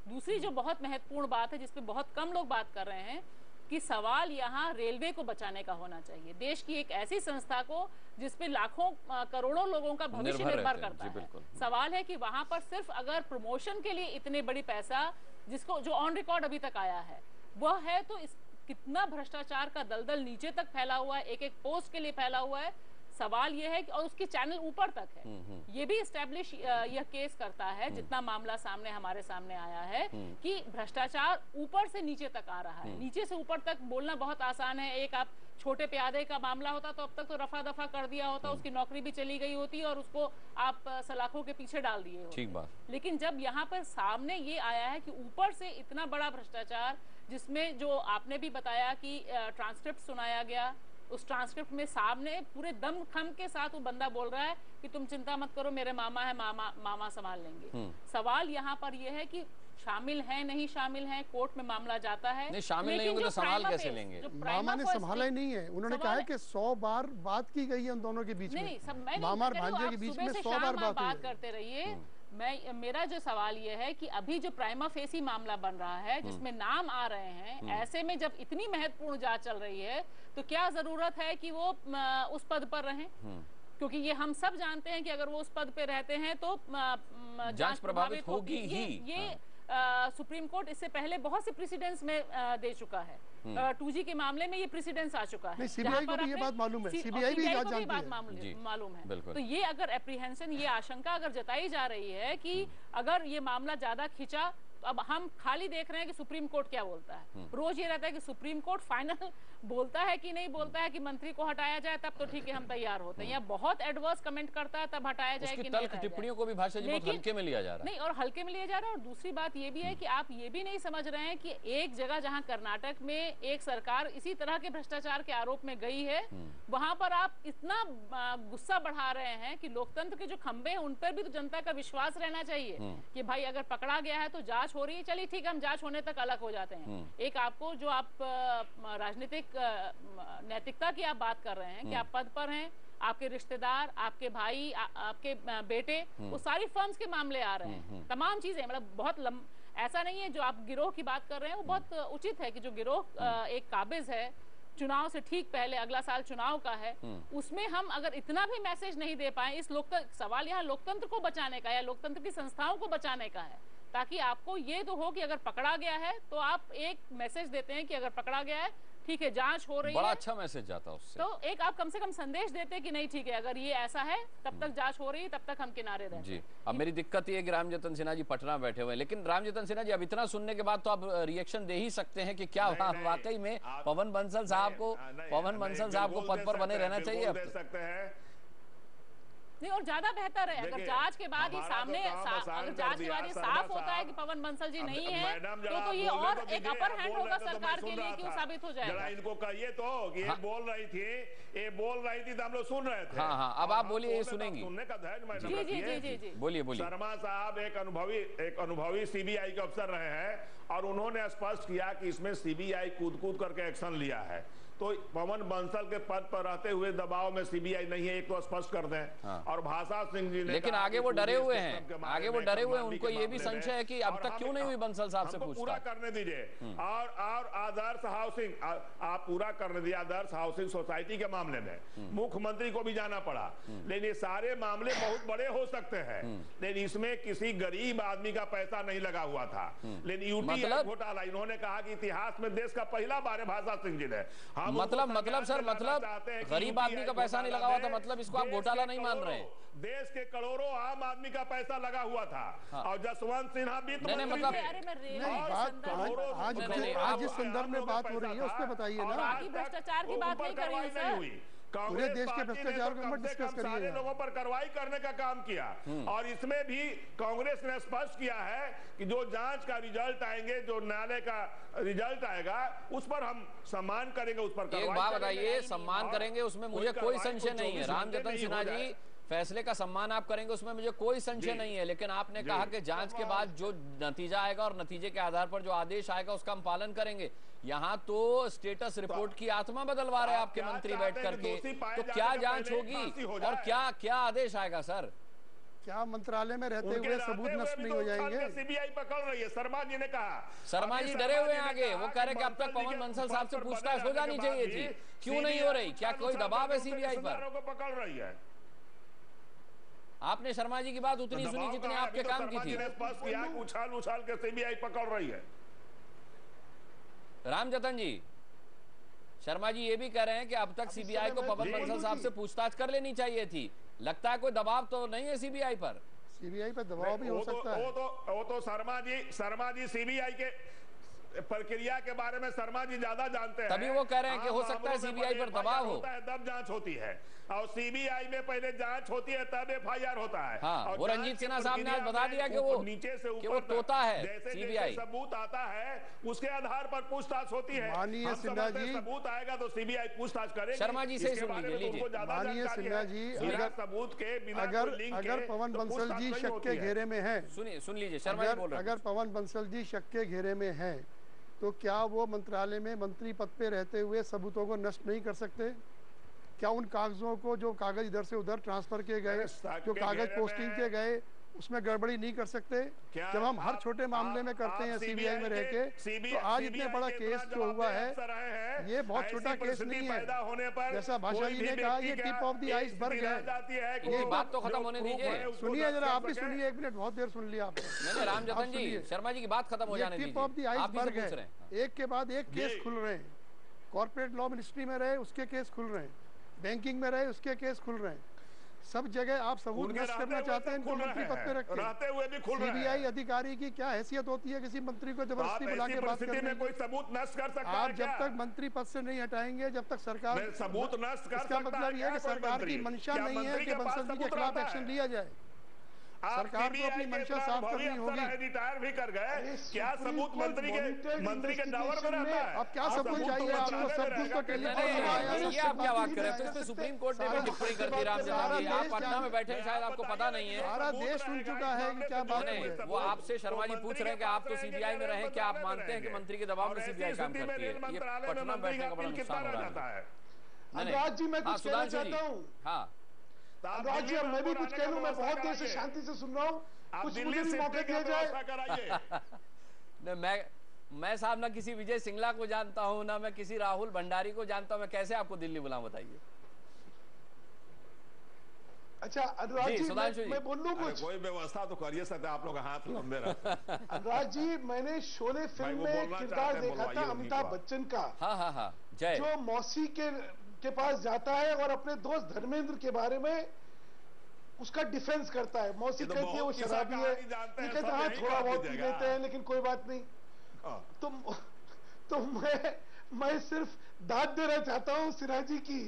दूसरी जो बहुत महत्वपूर्ण बात है, जिसपे बहुत कम लोग बात कर रहे हैं, कि सवाल यहाँ रेलवे को बचाने का होना चाहिए, देश की एक ऐसी संस्था को जिसपे लाखों करोड़ों लोगों का भविष्य निर्भर करता है। सवाल है कि वहां पर सिर्फ अगर प्रमोशन के लिए इतने बड़ी पैसा, जिसको जो ऑन रिकॉर्ड अभी तक आया है वह है, तो इस कितना भ्रष्टाचार का दलदल नीचे तक फैला हुआ है, एक एक पोस्ट के लिए फैला हुआ है। सवाल यह है कि और उसकी चैनल ऊपर तक है, ये भी एस्टेब्लिश यह केस करता है, जितना मामला सामने हमारे सामने आया है, कि भ्रष्टाचार ऊपर से नीचे तक आ रहा है। नीचे से ऊपर तक बोलना बहुत आसान है। एक आप छोटे प्यादे का मामला होता तो अब तक तो रफा दफा कर दिया होता, उसकी नौकरी भी चली गई होती और उसको आप सलाखों के पीछे डाल दिए होते। ठीक बात। लेकिन जब यहाँ पर सामने ये आया है कि ऊपर से इतना बड़ा भ्रष्टाचार, जिसमें जो आपने भी बताया कि ट्रांसक्रिप्ट सुनाया गया, उस ट्रांसक्रिप्ट में सामने पूरे दम खम के साथ वो बंदा बोल रहा है कि तुम चिंता मत करो, मेरे मामा है, मामा संभाल लेंगे। सवाल यहाँ पर यह है कि शामिल है नहीं शामिल है, कोर्ट में मामला जाता है, नहीं शामिल नहीं होंगे तो संभाल कैसे लेंगे? मामा ने संभाला ही नहीं है। उन्होंने कहा है कि 100 बार बात की गई है उन दोनों के बीच में, मामा और भांजे के बीच में 100 बार बात करते रहिए। मेरा जो सवाल ये है कि अभी जो प्राइमा फेसी मामला बन रहा है, जिसमें नाम आ रहे हैं, ऐसे में जब इतनी महत्वपूर्ण जांच चल रही है तो क्या जरूरत है कि वो उस पद पर रहें? क्योंकि ये हम सब जानते हैं कि अगर वो उस पद पे रहते हैं तो जांच प्रभावित होगी ही। ये सुप्रीम कोर्ट इससे पहले बहुत से प्रेसिडेंट्स में दे चुका है। 2G के मामले में ये प्रेसिडेंस आ चुका है। सीबीआई को भी ये बात मालूम है, सीबीआई भी बात जानती है, मालूम है। तो ये अगर एप्रीहेंशन, ये आशंका अगर जताई जा रही है कि अगर ये मामला ज्यादा खिंचा, तो अब हम खाली देख रहे हैं कि सुप्रीम कोर्ट क्या बोलता है। रोज ये रहता है कि सुप्रीम कोर्ट फाइनल बोलता है कि नहीं बोलता है कि मंत्री को हटाया जाए, तब तो ठीक है हम तैयार होते हैं, या बहुत एडवर्स कमेंट करता है तब हटाया जाए कि नहीं। टिप्पणियों को भी भाषा जी बहुत हल्के में लिया जा रहा है। नहीं, और हल्के में लिया जा रहा है। और दूसरी बात ये भी है कि आप ये भी नहीं समझ रहे हैं कि एक जगह जहां कर्नाटक में एक सरकार इसी तरह के भ्रष्टाचार के आरोप में गई है, वहां पर आप इतना गुस्सा बढ़ा रहे हैं कि लोकतंत्र के जो खंबे हैं उन पर भी तो जनता का विश्वास रहना चाहिए कि भाई अगर पकड़ा गया है तो जांच हो रही है, चलिए ठीक है, हम जांच होने तक अलग हो जाते हैं। एक आपको जो आप राजनीतिक नैतिकता की आप बात कर रहे हैं कि आप पद पर हैं, आपके रिश्तेदार, आपके भाई, आपके बेटे, वो सारी फर्म्स के मामले आ रहे हैं, तमाम चीजें, मतलब बहुत ऐसा नहीं है। जो आप गिरोह की बात कर रहे हैं वो बहुत उचित है कि जो गिरोह एक काबिज है, चुनाव से ठीक पहले, अगला साल चुनाव का है, उसमें हम अगर इतना भी मैसेज नहीं दे पाए, इस सवाल यहाँ लोकतंत्र को बचाने का या लोकतंत्र की संस्थाओं को बचाने का है, ताकि आपको ये तो हो कि अगर पकड़ा गया है तो आप एक मैसेज देते हैं कि अगर पकड़ा गया है ठीक है, जांच हो रही है, बड़ा अच्छा मैसेज जाता है उससे। तो एक आप कम से कम संदेश देते कि नहीं ठीक है, अगर ये ऐसा है तब तक जांच हो रही है, तब तक हम किनारे रहते हैं। जी, अब मेरी दिक्कत ये है कि रामजतन सिन्हा जी पटना बैठे हुए हैं, लेकिन रामजतन सिन्हा जी अब इतना सुनने के बाद तो आप रिएक्शन दे ही सकते हैं कि क्या वाकई में पवन बंसल साहब को पद पर बने रहना चाहिए? अब सकते हैं नहीं, और ज्यादा बेहतर है अगर जांच के बाद ही सामने, अगर जांच के बाद ये साफ होता है कि पवन बंसल जी नहीं है, तो ये और एक अपर हैंड होगा सरकार के लिए कि वो साबित हो जाएगा। इनको कहिए तो कि ये बोल रही थी तो हम लोग सुन रहे थे। हाँ, अब आप बोलिए, ये सुनेंगी। सुनने का धैर्य जी, बोलिए। शर्मा साहब एक अनुभवी सीबीआई के अफसर रहे हैं और उन्होंने स्पष्ट किया कि इसमें सीबीआई कूद करके एक्शन लिया है। तो पवन बंसल के पद पर रहते हुए दबाव में सीबीआई नहीं है, एक तो स्पष्ट कर दें। और भाषा सिंह जी ने, लेकिन आगे वो डरे हुए हैं, उनको ये भी संशय है कि अब तक क्यों नहीं हुई बंसल साहब से पूछताछ। पूरा करने दीजिए। और आदर्श हाउसिंग, आप पूरा करने दिया आदर्श हाउसिंग सोसाइटी के मामले में मुख्यमंत्री को भी जाना पड़ा, लेकिन ये सारे मामले बहुत बड़े हो सकते हैं, लेकिन इसमें किसी गरीब आदमी का पैसा नहीं लगा हुआ था। लेकिन यूटीआई घोटाला, इन्होंने कहा कि इतिहास में देश का पहला बार है, भाषा सिंह जी ने। मतलब गरीब आदमी का पैसा नहीं लगा हुआ था, मतलब इसको आप घोटाला नहीं मान रहे? देश के करोड़ों आम आदमी का पैसा लगा हुआ था। और जसवंत सिन्हा वित्त मंत्री आज जिस संदर्भ में बात हो रही है उस पर बताइए ना। भ्रष्टाचार की बात नहीं कर रही हूं सर, पूरे देश के भ्रष्टाचार को मत डिस्कस करिए। सारे लोगों पर कार्रवाई करने का काम किया और इसमें भी कांग्रेस ने स्पष्ट किया है कि जो जांच का रिजल्ट आएंगे, जो न्यायालय का रिजल्ट आएगा, उस पर हम सम्मान करेंगे, उस पर एक बात बताइए, सम्मान करेंगे उसमें मुझे कोई संशय नहीं है। रामजतन सिन्हा जी, फैसले का सम्मान आप करेंगे उसमें मुझे कोई संशय नहीं है, लेकिन आपने कहा कि जांच के बाद जो नतीजा आएगा और नतीजे के आधार पर जो आदेश आएगा उसका हम पालन करेंगे। यहाँ तो स्टेटस रिपोर्ट की आत्मा बदलवा रहे हैं आपके मंत्री बैठ करके, तो क्या जांच होगी और क्या क्या आदेश आएगा सर? क्या मंत्रालय में रहते हुए सबूत नष्ट नहीं हो जाएंगे? सीबीआई पकड़ रही है, शर्मा जी ने कहा। शर्मा जी डरे हुए हैं आगे, वो कह रहे कि अब तक पवन बंसल साहब से पूछताछ हो जानी चाहिए थी, क्यों नहीं हो रही? क्या कोई दबाव है सीबीआई पर? पकड़ रही है। आपने शर्मा जी की बात उतनी सुनी जितनी आपके काम की थी। उछाल उछाल के सीबीआई पकड़ रही है। रामजतन जी, शर्मा जी ये भी कह रहे हैं कि अब तक सीबीआई को पवन बंसल साहब से पूछताछ कर लेनी चाहिए थी। लगता है कोई दबाव तो नहीं है सीबीआई पर? सीबीआई पर दबाव भी हो सकता है। वो तो शर्मा जी सीबीआई के प्रक्रिया के बारे में शर्मा जी ज्यादा जानते हैं, तभी वो कह रहे हैं कि हो सकता है सीबीआई पर दबाव हो। तब जांच होती है और सीबीआई में पहले जांच होती है तब एफआईआर होता है। हाँ, वो रंजीत सिन्हा साहब ने आज बता दिया कि वो नीचे से ऊपर तोता है सीबीआई। सबूत आता है उसके आधार पर पूछताछ होती है। माननीय सिन्हा जी, सबूत आएगा तो सीबीआई पूछताछ करेगी। शर्मा जी से सुन लीजिए। माननीय सिन्हा जी, सबूत के बिना अगर पवन बंसल जी शक के घेरे में है, सुन लीजिए शर्मा जी बोल रहे हैं, अगर पवन बंसल जी शक के घेरे में है तो क्या वो मंत्रालय में मंत्री पद पे रहते हुए सबूतों को नष्ट नहीं कर सकते? क्या उन कागजों को, जो कागज इधर से उधर ट्रांसफर किए गए, जो कागज पोस्टिंग के गए, उसमें गड़बड़ी नहीं कर सकते? जब हम हर छोटे मामले में करते हैं सीबीआई में रह के, तो आज इतने बड़ा केस जो हुआ है ये बहुत छोटा केस नहीं है। जैसा भाषा जी ने कहा, ये टिप ऑफ द आइसबर्ग है। ये बात तो खत्म होने दीजिए। सुनिए जरा, आप भी सुनिए, एक मिनट, बहुत देर सुन लिया आपने। नहीं रामजतन जी, शर्मा जी की बात खत्म हो जाने दीजिए। टिप ऑफ द आइसबर्ग है, एक के बाद एक केस खुल रहे हैं। कॉर्पोरेट लॉ मिनिस्ट्री में रहे उसके केस खुल रहे हैं, बैंकिंग में रहे उसके केस खुल रहे हैं। सब जगह आप सबूत नष्ट करना चाहते हैं इनको मंत्री पद पे रखते हैं। सीबीआई अधिकारी की क्या हैसियत होती है किसी मंत्री को जबरदस्ती बुला के बात करने में? कोई सबूत नष्ट कर सकता है? आप जब तक मंत्री पद से नहीं हटाएंगे, जब तक सरकार सबूत नष्ट कर, इसका मतलब यह है कि सरकार की मंशा नहीं है कि बंसल जी के खिलाफ एक्शन लिया जाए। सरकार को अपनी मंशा साफ करनी होगी। रिटायर भी कर गए, क्या सबूत मंत्री के डावर में रहता है? अब क्या सबूत चाहिए आपको? सब कुछ तो टेलीफोन में आया। ये आप क्या बात कर रहे हैं? तो इसमें सुप्रीम कोर्ट ने भी टिप्पणी कर दी रामजतन जी। आप पटना में बैठे हैं, शायद आपको पता नहीं है। सारा देश सुन चुका है कि क्या बात है। वो आपसे शर्मा जी पूछ रहे हैं कि आप तो सीबीआई में रहे, क्या आप मानते हैं कि मंत्री के दबाव में सीबीआई काम करती है? ये पटना में बैठने का बड़ा नुकसान हो रहा है। अनुराग जी, मैं कुछ कहना चाहता हूँ। हाँ अनुराग जी, अब मैं भी कुछ कह लूं। मैं बहुत देर से शांति से सुन रहा हूँ, कुछ मुझे भी मौका दिया जाए। मैं साहब ना किसी विजय सिंगला को जानता हूँ, ना मैं किसी राहुल भंडारी को जानता हूँ, मैं कैसे आपको दिल्ली बुलाऊं बताइए? अच्छा अनुराग जी, मैं बोल लूं कुछ? कोई व्यवस्था तो करिए सकते, आप लोग हाथ लंबे रहते। अनुराग जी, मैंने शोले फिल्म में किरदार देखा था अमिताभ बच्चन का। हाँ जय, जो मौसी के पास जाता है और अपने दोस्त धर्मेंद्र के बारे में उसका डिफेंस करता है। मौसी कहती है वो शराबी है, ये कहता है थोड़ा बहुत पी लेते हैं लेकिन कोई बात नहीं। तो मैं सिर्फ दाद देना चाहता हूँ सिन्हा जी की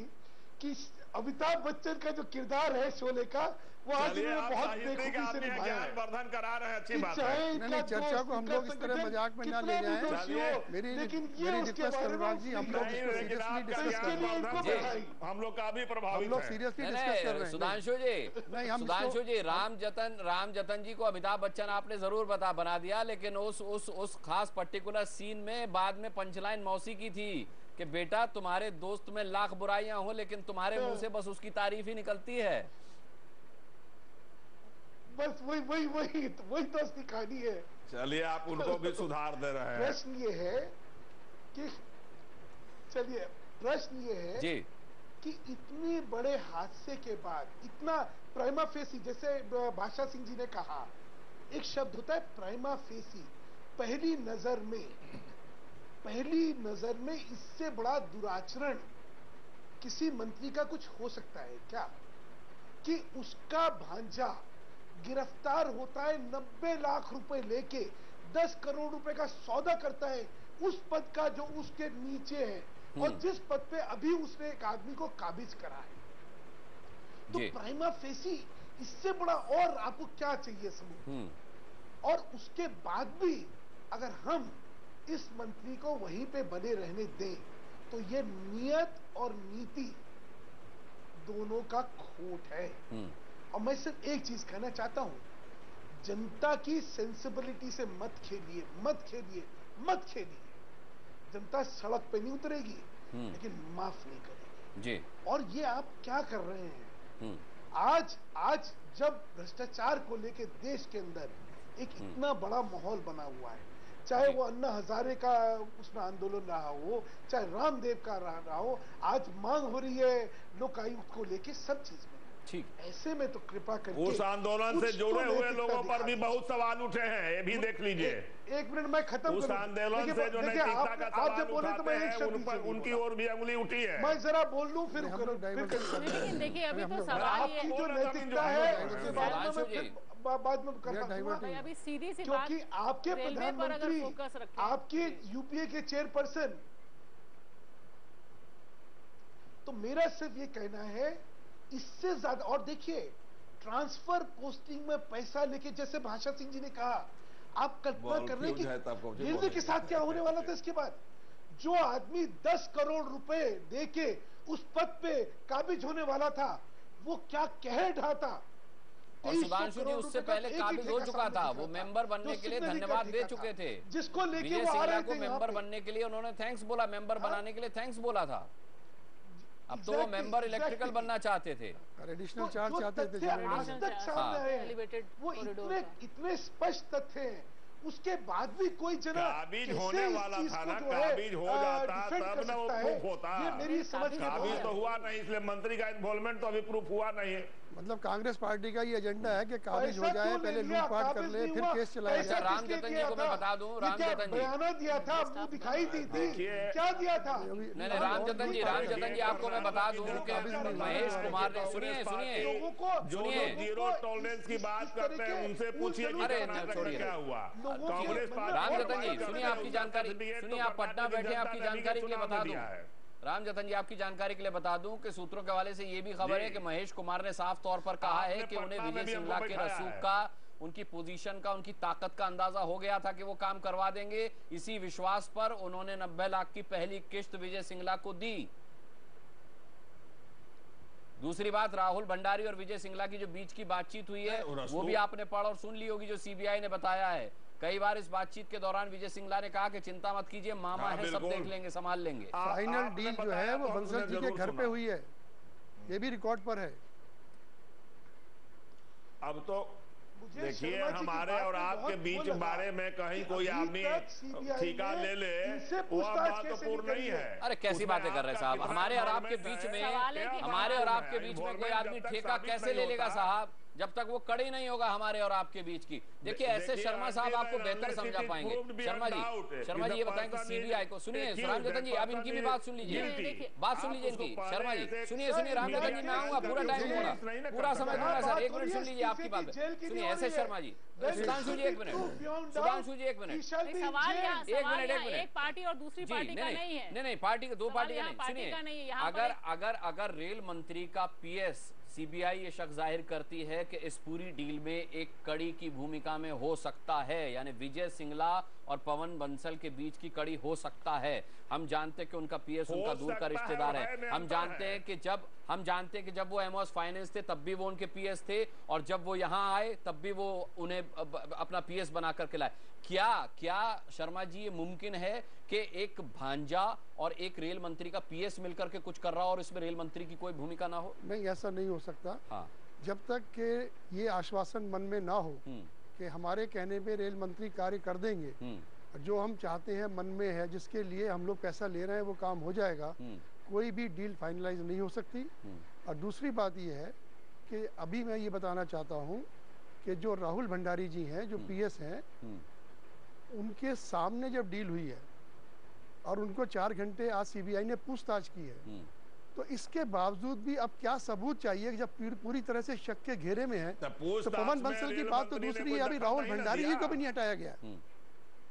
कि अमिताभ बच्चन का जो किरदार है शोले का, वो आज बहुत बेखूबी से निभाया है। वर्धन करा रहे हैं, अच्छी बात है। नहीं, चर्चा को हम लोग इस तरह मजाक में ना ले जाएं। मेरी रिक्वेस्ट अनुराग जी, हम लोग इसको सीरियसली डिस्कस कर रहे हैं। हम लोग का भी प्रभावित हम लोग सीरियसली डिस्कस कर रहे हैं। सुधांशु जी, रामजतन जी को अमिताभ बच्चन आपने जरूर बना दिया, लेकिन उस खास पर्टिकुलर सीन में बाद में पंचलाइन मौसी की थी कि बेटा तुम्हारे दोस्त में लाख बुराइयां हो लेकिन तुम्हारे मुंह से बस उसकी तारीफ ही निकलती है। बस वही तो उसकी कहानी है। चलिए, आप उनको भी सुधार दे रहे हैं। प्रश्न ये है कि जी कि इतने बड़े हादसे के बाद इतना प्राइमा फेसी, जैसे भाषा सिंह जी ने कहा, एक शब्द होता है प्राइमा फेसी, पहली नजर में इससे बड़ा दुराचरण किसी मंत्री का कुछ हो सकता है क्या? कि उसका भांजा गिरफ्तार होता है, 90 लाख रुपए लेके 10 करोड़ रुपए का सौदा करता है, उस पद का जो उसके नीचे है और जिस पद पे अभी उसने एक आदमी को काबिज करा है, तो प्राइमा फेसी इससे बड़ा और आपको क्या चाहिए सबूत? और उसके बाद भी अगर हम इस मंत्री को वहीं पे बने रहने दें तो ये नियत और नीति दोनों का खोट है। और मैं सिर्फ एक चीज कहना चाहता हूं, जनता की सेंसिबिलिटी से मत खेलिए, मत खेलिए, मत खेलिए। जनता सड़क पे नहीं उतरेगी लेकिन माफ नहीं करेगी जी। और ये आप क्या कर रहे हैं? आज जब भ्रष्टाचार को लेकर देश के अंदर एक इतना बड़ा माहौल बना हुआ है, चाहे वो अन्ना हजारे का उसमें आंदोलन रहा हो, चाहे रामदेव का रहा हो, आज मांग हो रही है लोकायुक्त को लेके, सब चीज में ठीक। ऐसे में तो कृपा करके उस आंदोलन से जुड़े हुए लोगों पर भी बहुत सवाल उठे हैं, ये भी देख लीजिए। एक मिनट मैं खत्म उस आंदोलन से जो नैतिकता का सवाल उठाते हैं उनकी ओर भी अंगुली उठी है। मैं जरा बोल लूं फिर लेकिन देखिए अभी तो सवाल ये जो नैतिकता है उसके बाद में करता हूं। अभी सीधी सी बात, क्योंकि आपके प्रधानमंत्री, आपके यूपीए के चेयरपर्सन, तो मेरा सिर्फ ये कहना है इससे ज्यादा। और देखिए ट्रांसफर पोस्टिंग में पैसा लेके, जैसे भाषा सिंह जी ने कहा, आप कल्पना कर रहे हैं कि रेलवे के साथ क्या होने वाला था इसके बाद? जो आदमी 10 करोड़ रुपए देके उस पद पे काबिज होने वाला था, वो क्या कह रहा था। और सुधांशु जी उससे पहले काबिज हो चुका था, वो मेंबर बनने के लिए धन्यवाद दे चुके थे, जिसको लेके विजय सिंगला को मेंबर बनने के लिए उन्होंने थैंक्स बोला, मेंबर बनाने के लिए थैंक्स बोला था। अब तो वो मेंबर इलेक्ट्रिकल बनना चाहते थे, एडिशनल चार्ज चाहते थे। वो इतने स्पष्ट तथ्य हैं, उसके बाद भी कोई जना काबिज होने वाला था ना, काबिज हो जाता तब ना वो प्रूफ होता। ये मेरी समझ काबिज तो हुआ नहीं, इसलिए मंत्री का इन्वॉल्वमेंट तो अभी प्रूफ हुआ नहीं है। मतलब कांग्रेस पार्टी का ये एजेंडा है कि काबिज हो जाए, पहले लूटपाट कर ले, फिर केस चलाया जाए। रामजतन जी को मैं बता दूं, रामजतन जी बयाना दिया था, मुंह दिखाई दी थी, क्या दिया था? नहीं रामजतन जी आपको मैं बता दूं कि महेश कुमार ने, सुनिए जीरो टॉलरेंस की बात करते हैं उनसे पूछिए क्या हुआ। कांग्रेस रामजतन जी सुनिए, आपकी जानकारी सुनिए, आप पटना बैठे, आपकी जानकारी के लिए बता दूं, रामजतन जी आपकी जानकारी के लिए बता दूं कि सूत्रों के हवाले से ये भी खबर है कि महेश कुमार ने साफ तौर पर कहा है कि उन्हें विजय सिंगला के रसूख का, उनकी पोजीशन का, उनकी ताकत का अंदाजा हो गया था कि वो काम करवा देंगे। इसी विश्वास पर उन्होंने 90 लाख की पहली किश्त विजय सिंगला को दी। दूसरी बात, राहुल भंडारी और विजय सिंगला की जो बीच की बातचीत हुई है वो भी आपने पढ़ और सुन ली होगी, जो सीबीआई ने बताया है। कई बार इस बातचीत के दौरान विजय सिंगला ने कहा कि चिंता मत कीजिए, मामा है, सब देख लेंगे, संभाल लेंगे। फाइनल डील जो है वो बंसल जी के घर पे हुई है, ये भी रिकॉर्ड पर है। अब तो देखिए हमारे और आपके बीच बारे में कहीं कोई आदमी ठेका ले वो बात तो पूर्ण नहीं है। अरे कैसी बातें कर रहे हैं साहब, हमारे और आपके बीच में, हमारे और आपके बीच में कोई आदमी ठेका कैसे ले लेगा साहब, जब तक वो कड़ी नहीं होगा हमारे और आपके बीच की। देखिए ऐसे शर्मा साहब आपको बेहतर समझा पाएंगे। शर्मा जी ये बताएं कि सीबीआई को, सुनिए रामजतन जी आप इनकी भी बात सुन लीजिए, बात सुन लीजिए इनकी। शर्मा जी सुनिए रामजतन जी, मैं आऊंगा, पूरा टाइम दूंगा, पूरा समय दूंगा सर, 1 मिनट सुन लीजिए आपकी बात। सुनिए ऐसे शर्मा जी, सुधांशु जी 1 मिनट, सुधांशु जी 1 मिनट, सवाल एक पार्टी और दूसरी पार्टी का नहीं है। नहीं पार्टी का, दो पार्टी का नहीं। सुनिए अगर रेल मंत्री का पीएस सीबीआई ये शक जाहिर करती है कि इस पूरी डील में एक कड़ी की भूमिका में हो सकता है, यानी विजय सिंगला और पवन बंसल के बीच की कड़ी हो सकता है। हम जानते हैं कि उनका पीएस उनका दूर का रिश्तेदार है। हम जानते हैं कि जब वो एमओएस फाइनेंस थे तब भी वो उनके पीएस थे, और जब वो यहाँ आए तब भी वो उन्हें अपना पीएस बना करके लाए। क्या शर्मा जी ये मुमकिन है कि एक भांजा और एक रेल मंत्री का पीएस मिलकर के कुछ कर रहा हो और इसमें रेल मंत्री की कोई भूमिका ना हो? नहीं, ऐसा नहीं हो सकता। हाँ। जब तक कि ये आश्वासन मन में ना हो कि हमारे कहने पे रेल मंत्री कार्य कर देंगे, जो हम चाहते हैं मन में है, जिसके लिए हम लोग पैसा ले रहे हैं वो काम हो जाएगा, कोई भी डील फाइनलाइज नहीं हो सकती। और दूसरी बात ये है कि अभी मैं ये बताना चाहता हूँ कि जो राहुल भंडारी जी हैं, जो पीएस हैं, उनके सामने जब डील हुई है और उनको 4 घंटे आज सीबीआई ने पूछताछ की है, तो इसके बावजूद भी अब क्या सबूत चाहिए कि जब पूरी तरह से शक के घेरे में है, तो पवन बंसल की बात तो दूसरी है, अभी राहुल भंडारी जी को भी नहीं हटाया गया।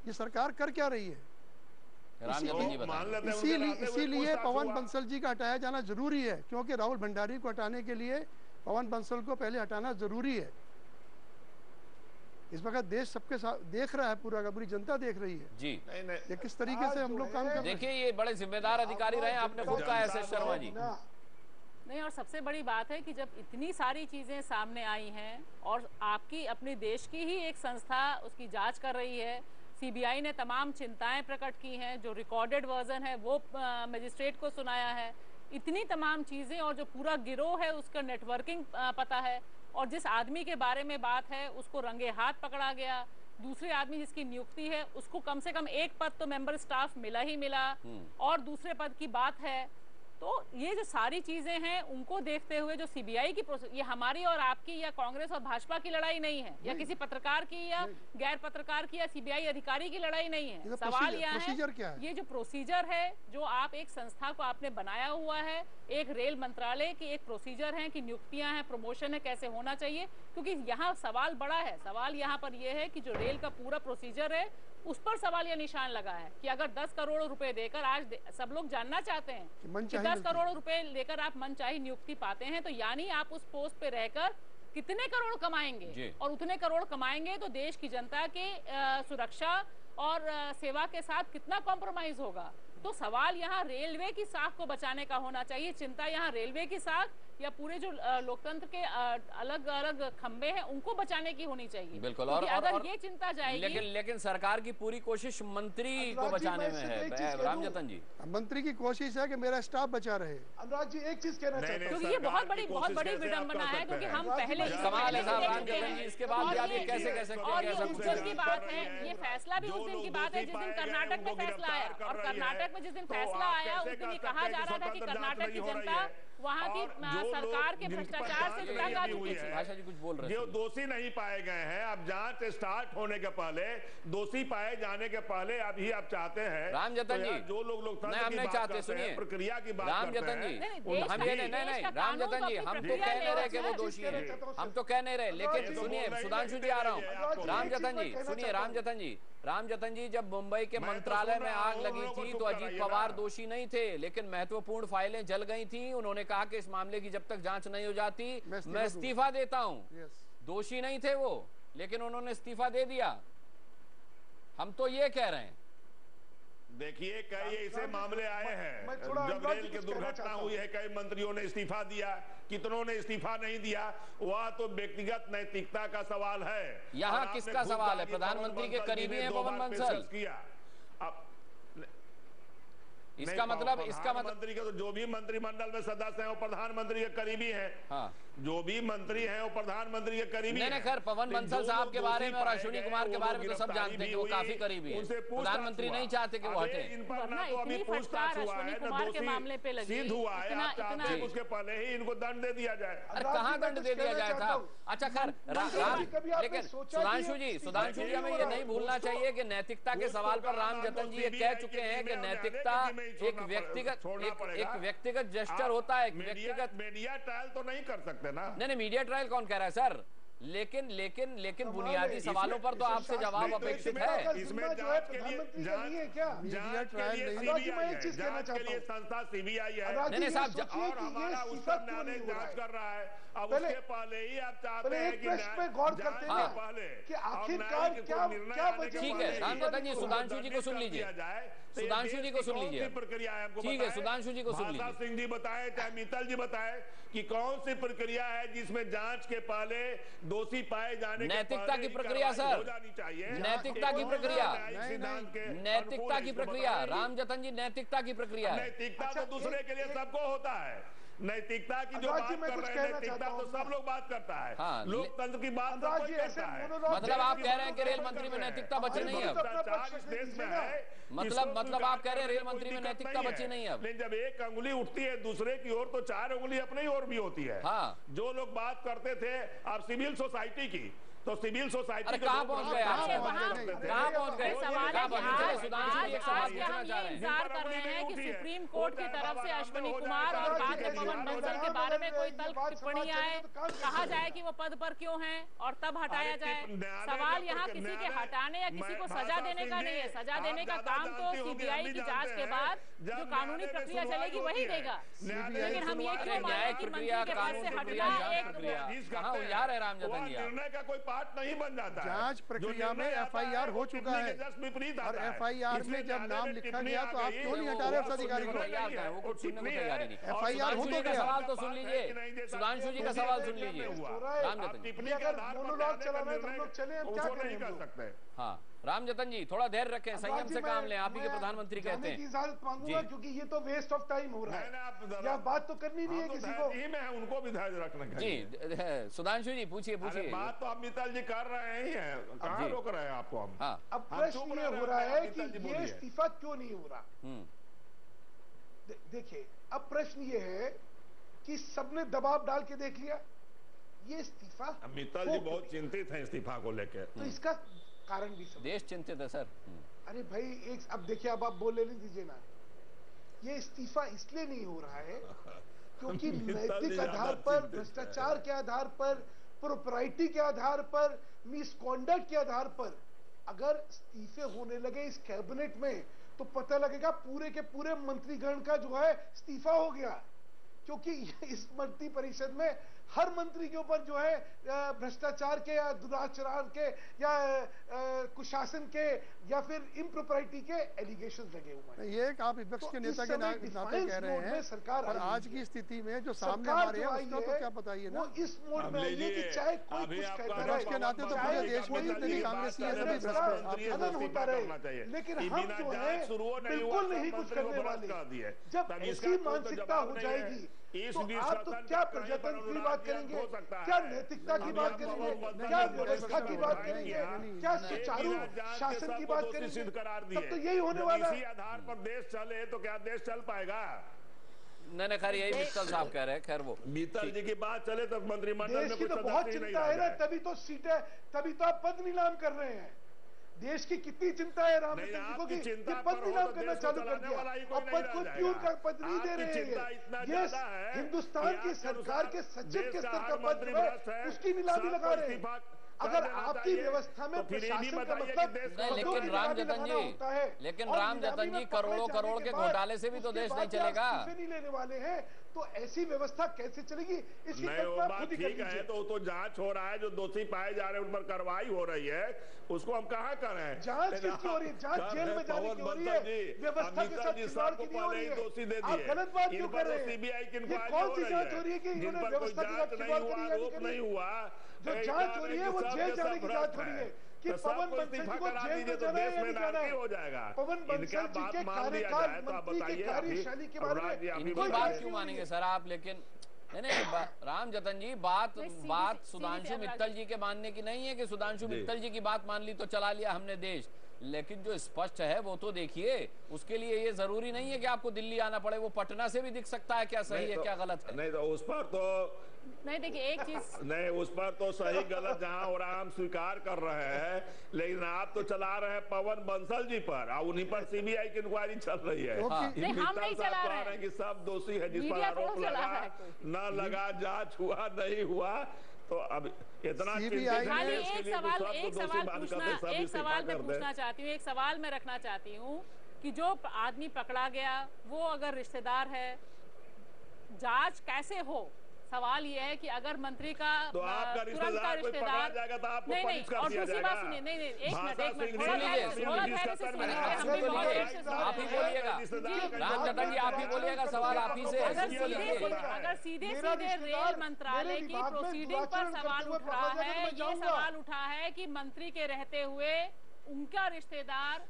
ये सरकार कर क्या रही है? इसीलिए पवन बंसल जी का हटाया जाना जरूरी है, क्योंकि राहुल भंडारी को हटाने के लिए पवन बंसल को पहले हटाना जरूरी है। इस वक्त देश सबके साथ देख रहा है, पूरी जनता देख रही है जी ये किस तरीके से हम लोग काम कर रहे हैं। देखिए ये बड़े जिम्मेदार अधिकारी रहे, आपने खुद कहा है शर्मा जी। नहीं, और सबसे बड़ी बात है कि जब इतनी सारी चीजें सामने आई हैं और आपकी अपने देश की ही एक संस्था उसकी जांच कर रही है, सीबीआई ने तमाम चिंताएं प्रकट की हैं, जो रिकॉर्डेड वर्जन है वो मजिस्ट्रेट को सुनाया है, इतनी तमाम चीजें, और जो पूरा गिरोह है उसका नेटवर्किंग पता है, और जिस आदमी के बारे में बात है उसको रंगे हाथ पकड़ा गया, दूसरे आदमी जिसकी नियुक्ति है उसको कम से कम एक पद तो मेंबर स्टाफ मिला ही मिला, और दूसरे पद की बात है। तो ये जो सारी चीजें हैं उनको देखते हुए जो सीबीआई की प्रोसेस, ये हमारी और आपकी या कांग्रेस और भाजपा की लड़ाई नहीं है, या किसी पत्रकार की या गैर पत्रकार की या सीबीआई अधिकारी की लड़ाई नहीं है। सवाल यह है ये जो प्रोसीजर है, जो आप एक संस्था को आपने बनाया हुआ है, एक रेल मंत्रालय की एक प्रोसीजर है कि नियुक्तियां हैं, प्रमोशन है, कैसे होना चाहिए, क्योंकि यहाँ सवाल बड़ा है। सवाल यहाँ पर यह है कि जो रेल का पूरा प्रोसीजर है उस पर सवाल या निशान लगा है कि अगर 10 करोड़ रुपए देकर, आज सब लोग जानना चाहते हैं कि 10 करोड़ रुपए लेकर आप मनचाही नियुक्ति पाते हैं, तो यानी आप उस पोस्ट पे रहकर कितने करोड़ कमाएंगे, और उतने करोड़ कमाएंगे तो देश की जनता के सुरक्षा और सेवा के साथ कितना कॉम्प्रोमाइज होगा। तो सवाल यहाँ रेलवे की साख को बचाने का होना चाहिए। चिंता यहाँ रेलवे की साख या पूरे जो लोकतंत्र के अलग अलग खंबे हैं उनको बचाने की होनी चाहिए। बिल्कुल, और अगर ये चिंता जाएगी, लेकिन सरकार की पूरी कोशिश मंत्री को बचाने में है। रामजतन जी, मंत्री की कोशिश है कि मेरा स्टाफ बचा रहे। अनुराग जी एक चीज कहना चाहते हैं, क्योंकि ये बहुत बड़ी विडंबना है, क्योंकि हम पहले सवाल है रामजतन जी, इसके बाद आप ये कैसे कह सकते हैं? और ये उस दिन की बात है, ये फैसला भी उस दिन की बात है जिस दिन कर्नाटक में फैसला आया, और कर्नाटक में जिस दिन फैसला आया उस दिन ये कहा जा रहा था कि कर्नाटक की जनता वहाँ की सरकार के भ्रष्टाचार से तंग आ चुकी थी। भाषा जी कुछ बोल रहे हैं। जो दोषी नहीं पाए गए हैं, अब जांच स्टार्ट होने के पहले, दोषी पाए जाने के पहले अभी आप चाहते हैं रामजतन जी, जो लोग नहीं हम नहीं चाहते, सुनिए प्रक्रिया की बात रामजतन जी, हम ये नहीं रामजतन जी, हम तो कह नहीं रहे कि वो दोषी है, हम तो कह नहीं रहे, लेकिन सुनिए सुधांशु जी आ रहा हूँ। रामजतन जी सुनिए, रामजतन जी, जब मुंबई के मंत्रालय में आग लगी थी तो अजीत पवार दोषी नहीं थे, लेकिन महत्वपूर्ण फाइलें जल गई थी। उन्होंने कहा कि इस मामले की जब तक जांच नहीं हो जाती मैं इस्तीफा देता हूं। दोषी नहीं थे वो, लेकिन उन्होंने इस्तीफा दे दिया। हम तो ये कह रहे हैं, देखिए कई ऐसे मामले आए हैं जब रेल की दुर्घटना हुई है, कई मंत्रियों ने इस्तीफा दिया, कितनों ने इस्तीफा नहीं दिया। वह तो व्यक्तिगत नैतिकता का सवाल है। यहाँ किसका सवाल है? प्रधानमंत्री के करीबी हैं पवन बंसल किया। इसका मतलब मंत्री के तो जो भी मंत्रिमंडल में सदस्य हैं वो प्रधानमंत्री के करीबी हैं। हाँ। जो भी मंत्री हैं वो प्रधानमंत्री के करीबी हैं। खैर पवन बंसल साहब के बारे में और अश्विनी कुमार के बारे में तो सब जानते हैं कि वो काफी करीबी हैं। प्रधानमंत्री नहीं चाहते कि वो हटे। इन पर ना तो अभी पूछताछ हुआ है, ना सिद्ध हुआ है। आप चाहते हैं उसके पहले ही इनको दंड दे दिया जाए। अरे कहाँ दंड दे दिया जाए था? अच्छा खैर, लेकिन सुधांशु जी हमें ये नहीं भूलना चाहिए कि नैतिकता के सवाल पर रामजतन जी ये कह चुके हैं कि नैतिकता एक व्यक्तिगत जेस्चर होता है। व्यक्तिगत मीडिया ट्रायल तो नहीं कर सकते ना। नहीं मीडिया ट्रायल कौन कह रहा है सर? लेकिन बुनियादी सवालों पर तो आपसे जवाब अपेक्षित है। इसमें जांच के लिए संस्था सीबीआई है। नहीं साहब, और हमारा उच्चतम न्यायालय जांच कर रहा है। अब उसके पहले ही आप चाहते हैं कि गौर करते हैं पहले कि आखिरकार क्या ठीक है रामजतन जी, सुधांशु जी को सुन लीजिए, सुधांशु जी को सुन लीजिए। प्रक्रिया है हमको ठीक है, सुधांशु जी को सुन लीजिए। सिंह जी बताए चाहे मित्तल जी बताए कि कौन सी प्रक्रिया है जिसमें जांच के पहले दोषी पाए जाने नैतिकता की प्रक्रिया सर, नैतिकता की प्रक्रिया, नैतिकता की प्रक्रिया रामजतन जी, नैतिकता की प्रक्रिया। नैतिकता तो दूसरे के लिए सबको होता है। नैतिकता की जो बात कर रहे हैं, नैतिकता तो सब लोग बात करता है। हाँ, लोकतंत्र की बात तो कोई करता है। मतलब आप कह रहे हैं कि रेल मंत्री में नैतिकता बची नहीं है अब? देश में है मतलब आप कह रहे हैं रेल मंत्री में नैतिकता बची नहीं है अब? लेकिन जब एक अंगुली उठती है दूसरे की ओर तो 4 उंगली अपनी ओर भी होती है। हाँ। जो लोग बात करते थे आप सिविल सोसाइटी की, तो सिविल सोसाइटी कहाँ पहुंच गए? कहाँ पहुंच गए? सवाल है कि आज हम ये इंतजार कर रहे हैं कि सुप्रीम कोर्ट की तरफ से अश्विनी कुमार और बाद में पवन बंसल के बारे में कोई तल्ख टिप्पणी आए, कहा जाए कि वो पद पर क्यों हैं और तब हटाया जाए। सवाल यहाँ किसी के हटाने या किसी को सजा देने का नहीं है। सजा देने का काम तो सीबीआई की जांच के बाद जो कानूनी प्रक्रिया चलेगी वही देगा। लेकिन हम ये क्यों माने कि मंत्री के पद से हटना एक कहाँ यार है रामजतन जी? निर्णय का कोई पार्ट नहीं बन जाता है। जांच प्रक्रिया में एफआईआर हो चुका है और एफआईआर में जब नाम लिखा गया तो आप क्यों नहीं हटा रहे उस अधिकारी को? वो कुछ सुनने को तैयार ही नहीं। एफआईआर हो तो गया। सवाल तो सुन लीजिए, सुधांशु जी का सवाल सुन लीजिए। रामजतन जी, नहीं कर सकते। हाँ रामजतन जी थोड़ा धैर्य रखें, संयम से काम लें, आप ही के प्रधानमंत्री कहते हैं। इजाजत मांगूंगा क्योंकि ये तो वेस्ट ऑफ टाइम हो रहा है। या बात तो करनी नहीं है किसी को। में उनको भी धैर्य रखना जी सुधांशु जी पूछिए पूछिए। बात तो आप मित्तल जी कर रहे ही हैं, कहाँ रोक रहे हैं आपको हम? हाँ अब प्रश्न ये हो रहा है कि ये इस्तीफा क्यों नहीं हो रहा। देखिए अब प्रश्न ये है कि सबने दबाव डाल के देख लिया ये इस्तीफा। मित्तल जी बहुत चिंतित हैं इस्तीफा को लेकर, तो इसका कारण भी देश चिंतित है सर। अरे भाई एक अब देखिए अब आप बोल लेने दीजिए ना, ये इस्तीफा इसलिए नहीं हो रहा है क्योंकि नैतिक आधार पर, भ्रष्टाचार के आधार पर, प्रोपराइटी के आधार पर, मिसकॉन्डक्ट के आधार पर अगर इस्तीफे होने लगे इस कैबिनेट में तो पता लगेगा पूरे के पूरे मंत्रीगण का जो है इस्तीफा हो गया। क्योंकि इस मंत्री परिषद में हर मंत्री के ऊपर जो है भ्रष्टाचार के या दुराचार के या कुशासन के या फिर इम्प्रोप्राइटी के एलिगेशन लगे हुए हैं। ये एक आप विपक्ष के नेता के नाते कह रहे हैं सरकार, और आज की स्थिति में जो सामने आ रही है उसका तो क्या बताइए ना। वो इस मोड में आई है कि चाहे कोई कुछ कहता रहे, के नाते तो पूरे देश में जितने कांग्रेसी है सभी भ्रष्ट होता रहे, लेकिन हम जो है बिल्कुल नहीं कुछ करने वाले। जब ऐसी मानसिकता हो जाएगी तो आप तो क्या प्रजातंत्र की बात करेंगे, क्या नैतिकता की बात करेंगे, क्या व्यवस्था की बात करेंगे, क्या सुचारू शासन की बात करेंगे? तब तो यही होने वाला है। इसी आधार पर देश चले तो क्या देश चल पाएगा? नहीं खैर यही मित्तल साहब कह रहे हैं। खैर वो मित्तल जी की बात चले तो मंत्रिमंडल देश की तो बहुत चिंता है ना, तभी तो सीटें, तभी तो आप पद नीलाम कर रहे हैं। देश की कितनी चिंता है रामचंद्र जी को कि पद नीलाम करना चालू कर दिया। अब पद को प्यून का पद नहीं दे रहे हैं। ये हिंदुस्तान की सरकार के सचिव के स्तर का पद है उसकी नीलामी लगा रहे हैं। अगर आपकी व्यवस्था में प्रशासन का मतलब लेकिन रामजतन जी करोड़ों के घोटाले से भी तो देश नहीं चलेगा। नहीं लेने वाले हैं तो ऐसी व्यवस्था कैसे चलेगी? इसकी बात ठीक है, तो जांच हो रहा है, जो दोषी पाए जा रहे हैं उन पर कार्रवाई हो रही है, उसको हम कहाँ करें? जांच किसकी हो रही है? जांच जेल में जाने की हो रही है, व्यवस्था के साथ खिलवाड़ की नहीं हो रही है। दोषी दे आप गलत बात क्यों कर रहे हैं? सीबीआई की ये कौन सी जांच हो रही है कि इन्होंने व्यवस्था के साथ खिलवाड़ नहीं हुआ? जो जांच हो रही है वो जेल जाने की जांच हो रही है कि पवन बंसल को जेल में जाना है या नहीं जाना है? पवन बंसल जी के कार्यकाल, मंत्री के कार्यशैली के बारे में इनकी बात क्यों मानेंगे सर आप? लेकिन नहीं रामजतन जी बात सुधांशु मित्तल जी के मानने की नहीं है कि सुधांशु मित्तल जी की बात मान ली तो चला लिया हमने देश। लेकिन जो स्पष्ट है वो तो देखिए। उसके लिए ये जरूरी नहीं है कि आपको दिल्ली आना पड़े, वो पटना से भी दिख सकता है क्या सही है क्या गलत है। नहीं तो उस पर तो नहीं, देखिए एक चीज नहीं, उस पर तो सही गलत जहां हो रहा हम स्वीकार कर रहे हैं, लेकिन आप तो चला रहे हैं पवन बंसल जी पर और उन्हीं पर सीबीआई की इंक्वायरी चल रही है। नहीं, हम नहीं चला रहे हैं कि सब दोषी है जिस पर आरोप लगा न लगा, जांच हुआ नहीं हुआ। तो अब इतना खाली एक सवाल मैं पूछना चाहती हूँ, एक सवाल मैं रखना चाहती हूँ कि जो आदमी पकड़ा गया वो अगर रिश्तेदार है, जांच कैसे हो? सवाल ये है कि अगर मंत्री का तो आपका रिश्तेदार जाएगा तो आपको नहीं, और दूसरी बात सुनिए, नहीं एक मिनट थोड़ा धैर्य से सुनिए, आप ही बोलिएगा रामजतन जी, आप ही बोलिएगा, सवाल आप ही से। अगर सीधे रेल मंत्रालय की प्रोसीडिंग पर सवाल उठ रहा है, ये सवाल उठा है कि मंत्री के रहते हुए उनका रिश्तेदार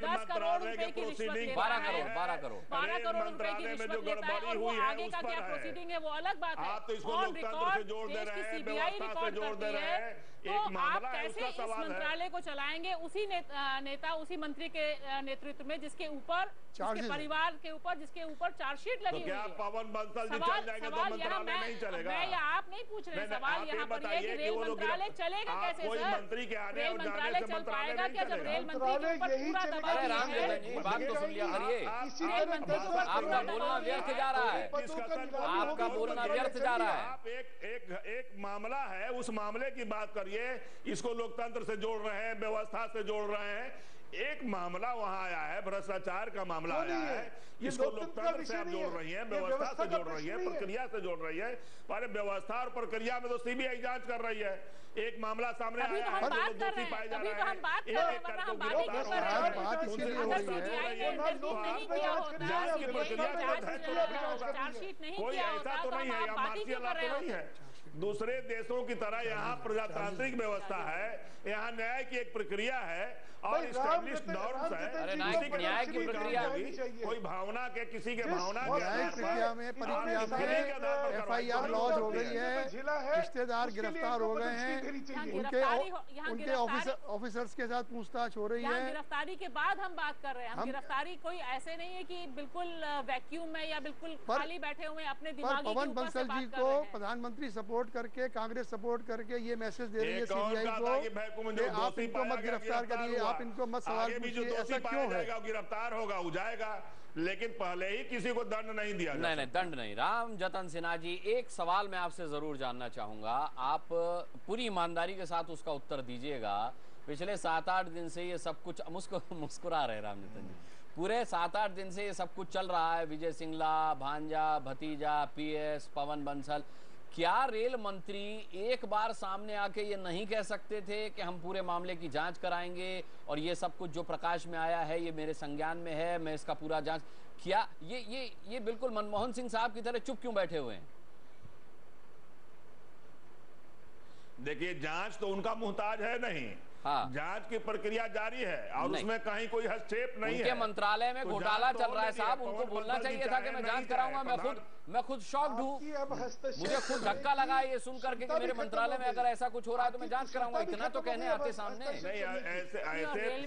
10 करोड़ रुपए की रिश्वत ले रहा है, 12 करोड़ रुपए की रिश्वत लेता है, और वो आगे का क्या प्रोसीडिंग है वो अलग बात है। आप तो इसको लोकतंत्र से जोड़ दे रहे हैं, सीबीआई रिकॉर्ड करती है तो आप कैसे इस मंत्रालय को चलाएंगे उसी नेता उसी मंत्री के नेतृत्व में जिसके ऊपर, जिसके परिवार के ऊपर, जिसके ऊपर चार्जशीट लगी हुई है? पवन बंसल जी चल जाएंगे तो मंत्रालय नहीं चलेगा? मैं आप नहीं पूछ रहे, सवाल यहाँ पर ये कि रेल मंत्रालय चलेगा कैसे सर? मंत्री के आने रेल और जाने मंत्रालय से चल पाएगा क्या जब रेल मंत्री के ऊपर पूरा दबाव अरे राम जतन जी बात तो सुन लिया करिए, रेल मंत्री के ऊपर आपका बोलना व्यर्थ जा रहा है, आपका बोलना व्यर्थ जा रहा है। आप एक मामला है, उस मामले की बात करिए, इसको लोकतंत्र से जोड़ रहे हैं, व्यवस्था से जोड़ रहे हैं। एक मामला वहां आया है, भ्रष्टाचार का मामला आया है, इसको लोकतंत्र से आप जोड़ रही है, व्यवस्था से जोड़ रही है, प्रक्रिया से जोड़ रही है। पर व्यवस्था और प्रक्रिया में तो सीबीआई जांच कर रही है। एक मामला सामने आया है, दोषी पाए जा रहे हैं, कोई ऐसा तो नहीं है, मार्शियल लॉ तो नहीं है। दूसरे देशों की तरह यहाँ प्रजातांत्रिक व्यवस्था है, यहाँ न्याय की एक प्रक्रिया है और एस्टैब्लिश्ड नॉर्म्स है। अरे न्याय की प्रक्रिया होगी, कोई भावना के किसी के भावना न्याय प्रक्रिया में FIR लॉन्च हो गई है, रिश्तेदार गिरफ्तार हो गए हैं, उनके ऑफिसर्स के साथ पूछताछ हो रही है। गिरफ्तारी के बाद हम बात कर रहे हैं, हम गिरफ्तारी कोई ऐसे नहीं है कि बिल्कुल वैक्यूम में या बिल्कुल खाली बैठे हुए अपने दिमागी के पवन बंसल जी को प्रधानमंत्री सपोर्ट करके, कांग्रेस सपोर्ट करके ये मैसेज दे रही है सीबीआई को कि आप इनको मत गिरफ्तार करिए, आप इनको मत सवाल पूछिए, ऐसा क्यों है? गिरफ्तार होगा हो जाएगा, लेकिन पहले ही किसी को दंड नहीं दिया जाए। नहीं दंड नहीं। राम जतन सिन्हा जी, एक सवाल मैं आपसे जरूर जानना चाहूंगा, आप पूरी ईमानदारी के साथ उसका उत्तर दीजिएगा। पिछले 7-8 दिन से ये सब कुछ मुस्कुरा रहे राम जतन जी, पूरे 7-8 दिन से ये सब कुछ चल रहा है, विजय सिंगला, भांजा, भतीजा, PS, पवन बंसल। क्या रेल मंत्री एक बार सामने आके ये नहीं कह सकते थे कि हम पूरे मामले की जांच कराएंगे और ये सब कुछ जो प्रकाश में आया है ये मेरे संज्ञान में है, मैं इसका पूरा जांच? क्या ये बिल्कुल मनमोहन सिंह साहब की तरह चुप क्यों बैठे हुए हैं? देखिए, जांच तो उनका मुहताज है नहीं। हाँ। जांच की प्रक्रिया जारी है और उसमें कहीं कोई हस्तक्षेप नहीं है। उनके मंत्रालय में घोटाला चल रहा है साहब, उनको बोलना चाहिए था कि मैं जांच कराऊंगा। मैं खुद शॉक्ड हूँ, मुझे खुद धक्का लगा ये सुन करके कि मेरे मंत्रालय में अगर ऐसा कुछ हो रहा है तो मैं जांच कराऊंगा। इतना तो कहने आते सामने। नहीं, ऐसे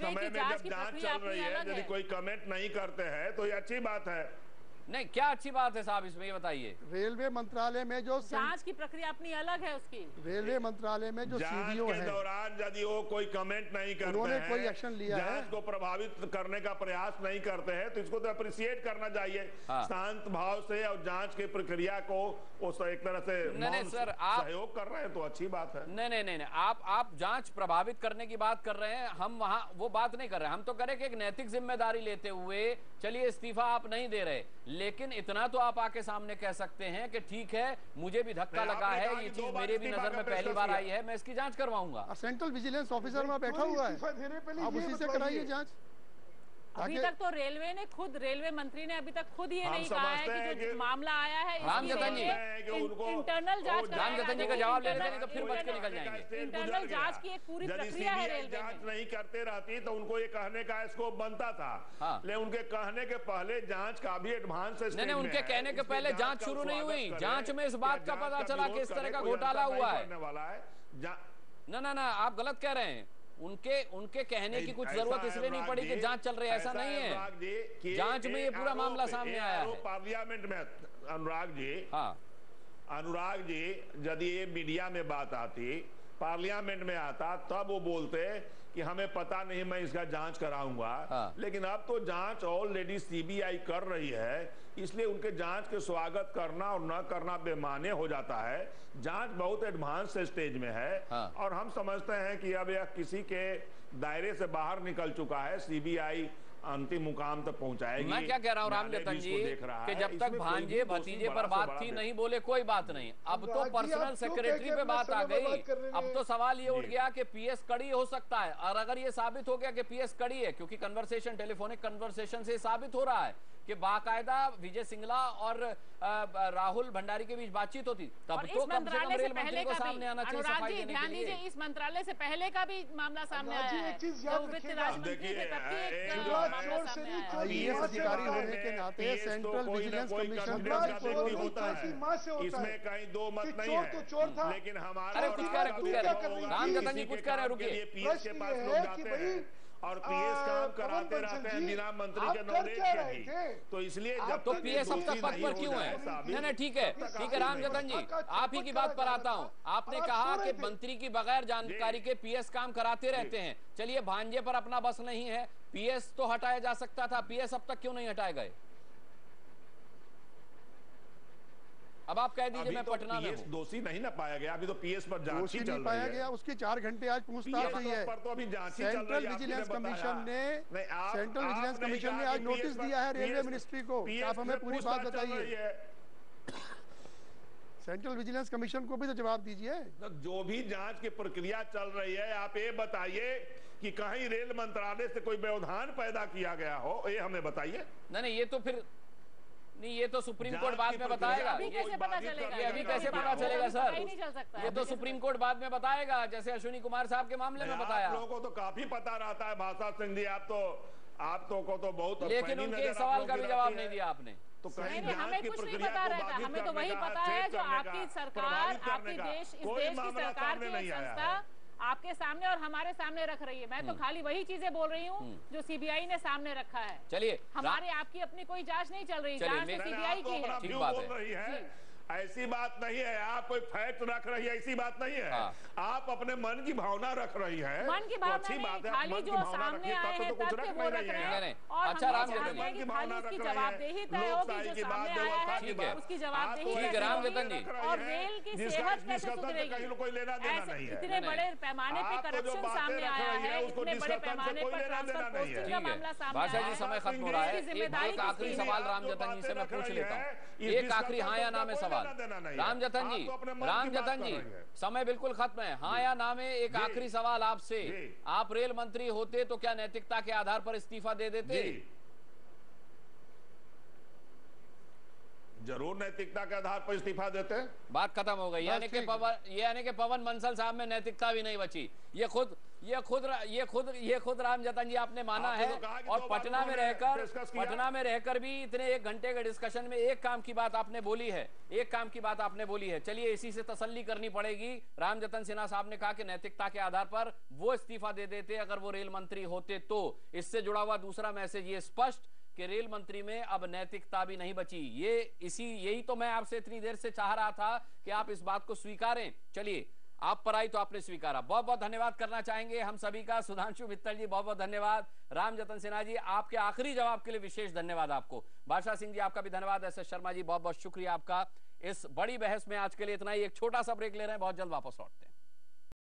समय में जब जांच चल रही है, यदि कोई कमेंट नहीं करते हैं तो ये अच्छी बात है। नहीं, क्या अच्छी बात है साहब इसमें, ये बताइए। रेलवे मंत्रालय में जो जांच की प्रक्रिया अपनी अलग है उसकी, रेलवे मंत्रालय में जो सीडीओ है, दौरान यदि वो कोई कमेंट नहीं करते उन्होंने हैं, कोई एक्शन लिया है, जांच को प्रभावित करने का प्रयास नहीं करते हैं, तो इसको तो अप्रिशिएट करना चाहिए। हाँ। शांत भाव से और जांच की प्रक्रिया को एक तरह से नहीं सर, आप सहयोग कर रहे हैं तो अच्छी बात है। नहीं, आप जांच प्रभावित करने की बात कर रहे हैं, हम वहां वो बात नहीं कर रहे। हम तो करें कि एक नैतिक जिम्मेदारी लेते हुए चलिए इस्तीफा आप नहीं दे रहे, लेकिन इतना तो आप आके सामने कह सकते हैं कि ठीक है, मुझे भी धक्का लगा है, ये चीज मेरे भी नजर में पहली बार आई है, मैं इसकी जांच करवाऊंगा। सेंट्रल विजिलेंस ऑफिसर वहां बैठा हुआ है, आप उसी से कराइए जांच। अभी तक तो रेलवे ने खुद, रेलवे मंत्री ने अभी तक खुद ये नहीं कहा है कि जो मामला आया है राम जतन जी इंटरनल जांच, राम जतन जी का जवाब ले लेते नहीं तो फिर बच के निकल जाएंगे। इंटरनल जांच की एक पूरी प्रक्रिया है रेलवे में। जांच नहीं करते रहती तो उनको ये कहने का स्कोप बनता था। हाँ। लेकिन उनके कहने के पहले जांच का भी एडवांस नहीं, उनके कहने के पहले जांच शुरू नहीं हुई। जांच में इस बात का पता चला कि इस तरह का घोटाला हुआ है। ना, आप गलत कह रहे हैं। उनके कहने की कुछ जरूरत इसलिए नहीं पड़ी कि जांच चल रही है, ऐसा नहीं है। जांच में ये पूरा मामला सामने आया है। पार्लियामेंट में अनुराग जी यदि ये मीडिया में बात आती, पार्लियामेंट में आता, तब वो बोलते कि हमें पता नहीं, मैं इसका जांच कराऊंगा। लेकिन अब तो जांच ऑलरेडी सीबीआई कर रही है, इसलिए उनके जांच के स्वागत करना और न करना बेमाने हो जाता है। जांच बहुत एडवांस स्टेज में है और हम समझते हैं कि अब यह किसी के दायरे से बाहर निकल चुका है। सीबीआई अंतिम मुकाम तक पहुंचाएगी। मैं क्या कह रहा हूँ राम जतन जी कि जब तक भांजे भतीजे पर बात थी नहीं बोले कोई बात नहीं, अब तो पर्सनल सेक्रेटरी पे बात आ गई। अब तो सवाल ये उठ गया कि PS कड़ी हो सकता है, और अगर ये साबित हो गया कि PS कड़ी है, क्योंकि कन्वर्सेशन, टेलीफोनिक कन्वर्सेशन से साबित हो रहा है कि बाकायदा विजय सिंगला और राहुल भंडारी के बीच बातचीत होती, तब तो कम से कम रेल मंत्री को सामने आना चाहिए सफाई देने के लिए। इस मंत्रालय से पहले का भी मामला सामने आया है, जो वित्त राज्य मंत्री थे तब भी एक मामला सामने आया है। आईएएस अधिकारी होने के नाते सेंट्रल विजिलेंस कमीशन होता है, इसमें कहीं दो मत नहीं है, लेकिन हमारा अरे कुछ कह रहे रामजतन जी, कुछ कह रहे, रुकिए। पीएस के पास लोग जाते हैं और पीएस काम कराते रहते हैं बिना मंत्री के नॉलेज के ही, तो इसलिए जब तो पीएस अब तक पद पर क्यों है? नहीं ठीक है रामजतन जी, आप ही की बात पर आता हूँ। आपने कहा कि मंत्री की बगैर जानकारी के पीएस काम कराते रहते हैं। चलिए भांजे पर अपना बस नहीं है, पीएस तो हटाया जा सकता था, पीएस अब तक क्यों नहीं हटाए गए? अब आप कह दीजिए मैं पटना में हूं। दोषी नहीं ना पाया गया, अभी तो पीएस पर जांच ही चल रही है। पाया गया, उसकी 4 घंटे आज पूछताछ हुई है। तो अभी जांच ही चल रही है। सेंट्रल विजिलेंस कमीशन ने आज नोटिस दिया है रेलवे मिनिस्ट्री को, आप हमें पूरी बात बताइए। सेंट्रल विजिलेंस कमीशन को भी तो जवाब दीजिए। जो भी जांच की प्रक्रिया चल रही है, आप ये बताइए कि कहीं रेल मंत्रालय से कोई व्यवधान पैदा किया गया हो, ये हमें बताइए। नहीं, ये तो फिर नहीं, ये तो सुप्रीम कोर्ट बाद में बताएगा। अभी कैसे पता चलेगा? ये अभी कैसे पता चलेगा सर? नहीं चल सकता। ये तो सुप्रीम कोर्ट बाद में बताएगा, जैसे अश्विनी कुमार साहब के मामले में बताया। आप लोगों को तो काफी पता रहता है भाषा सिंह जी, आप तो को तो बहुत, लेकिन उनके सवाल का भी जवाब नहीं दिया आपने। तो कहीं हमें कुछ नहीं पता रहता, हमें तो वही पता है जो आपकी सरकार, आपकी देश, इस देश की सरकार की एक संस्था आपके सामने और हमारे सामने रख रही है। मैं तो खाली वही चीजें बोल रही हूँ जो सीबीआई ने सामने रखा है। चलिए, हमारे आपकी अपनी कोई जांच नहीं चल रही, जांच तो सीबीआई की है। ठीक बात है, ऐसी बात नहीं है। आप कोई फैक्ट रख रही है, ऐसी बात नहीं है। आप अपने मन की भावना रख रही है। मन की भावना नहीं, खाली जो सामने आए हैं तथ्य वो रख रहे हैं। और अच्छा रामजतन जी, खाली उसकी जवाबदेही तय होगी, जो सामने आया है उसकी जवाबदेही रामजतन जी। और रेल की सेहत कैसे सुधरेगी? कोई लेना देना नहीं है। इतने बड़े पैमाने पे करप्शन सामने आया है, इतने बड़े पैमाने पर ट्रांसफर पोस्टिंग का मामला सामने आया है। भाषा जी, समय खत्म हो रहा है। एक आखिरी सवाल रामजतन जी से मैं पूछ लेता हूँ, एक आखिरी हाँ या ना में सवाल। रामजतन जी, समय बिल्कुल खत्म है। हाँ या ना में एक आखिरी सवाल आपसे, आप रेल मंत्री होते तो क्या नैतिकता के आधार पर इस्तीफा दे देते? जरूर नैतिकता के आधार पर इस्तीफा देते। बात खत्म हो गई। यानी कि पवन बंसल साहब में नैतिकता भी नहीं बची। ये खुद रामजतन जी आपने माना है। और पटना में रहकर भी इतने 1 घंटे के डिस्कशन में एक काम की बात आपने बोली है। चलिए, इसी से तसल्ली करनी पड़ेगी। रामजतन सिन्हा साहब ने कहा कि नैतिकता के आधार पर वो इस्तीफा दे देते अगर वो रेल मंत्री होते तो। इससे जुड़ा हुआ दूसरा मैसेज ये स्पष्ट कि रेल मंत्री में अब नैतिकता भी नहीं बची। यही तो मैं आपसे इतनी देर से चाह रहा था कि आप इस बात को स्वीकारें। चलिए, आप पर आई तो आपने स्वीकारा। बहुत बहुत धन्यवाद करना चाहेंगे हम सभी का। सुधांशु मित्तल जी बहुत बहुत धन्यवाद। रामजतन सिन्हा जी, आपके आखिरी जवाब के लिए विशेष धन्यवाद आपको। बादशाह सिंह जी, आपका भी धन्यवाद। एस.एस. शर्मा जी, बहुत बहुत शुक्रिया आपका। इस बड़ी बहस में आज के लिए इतना ही। एक छोटा सा ब्रेक ले रहे हैं, बहुत जल्द वापस लौटते हैं।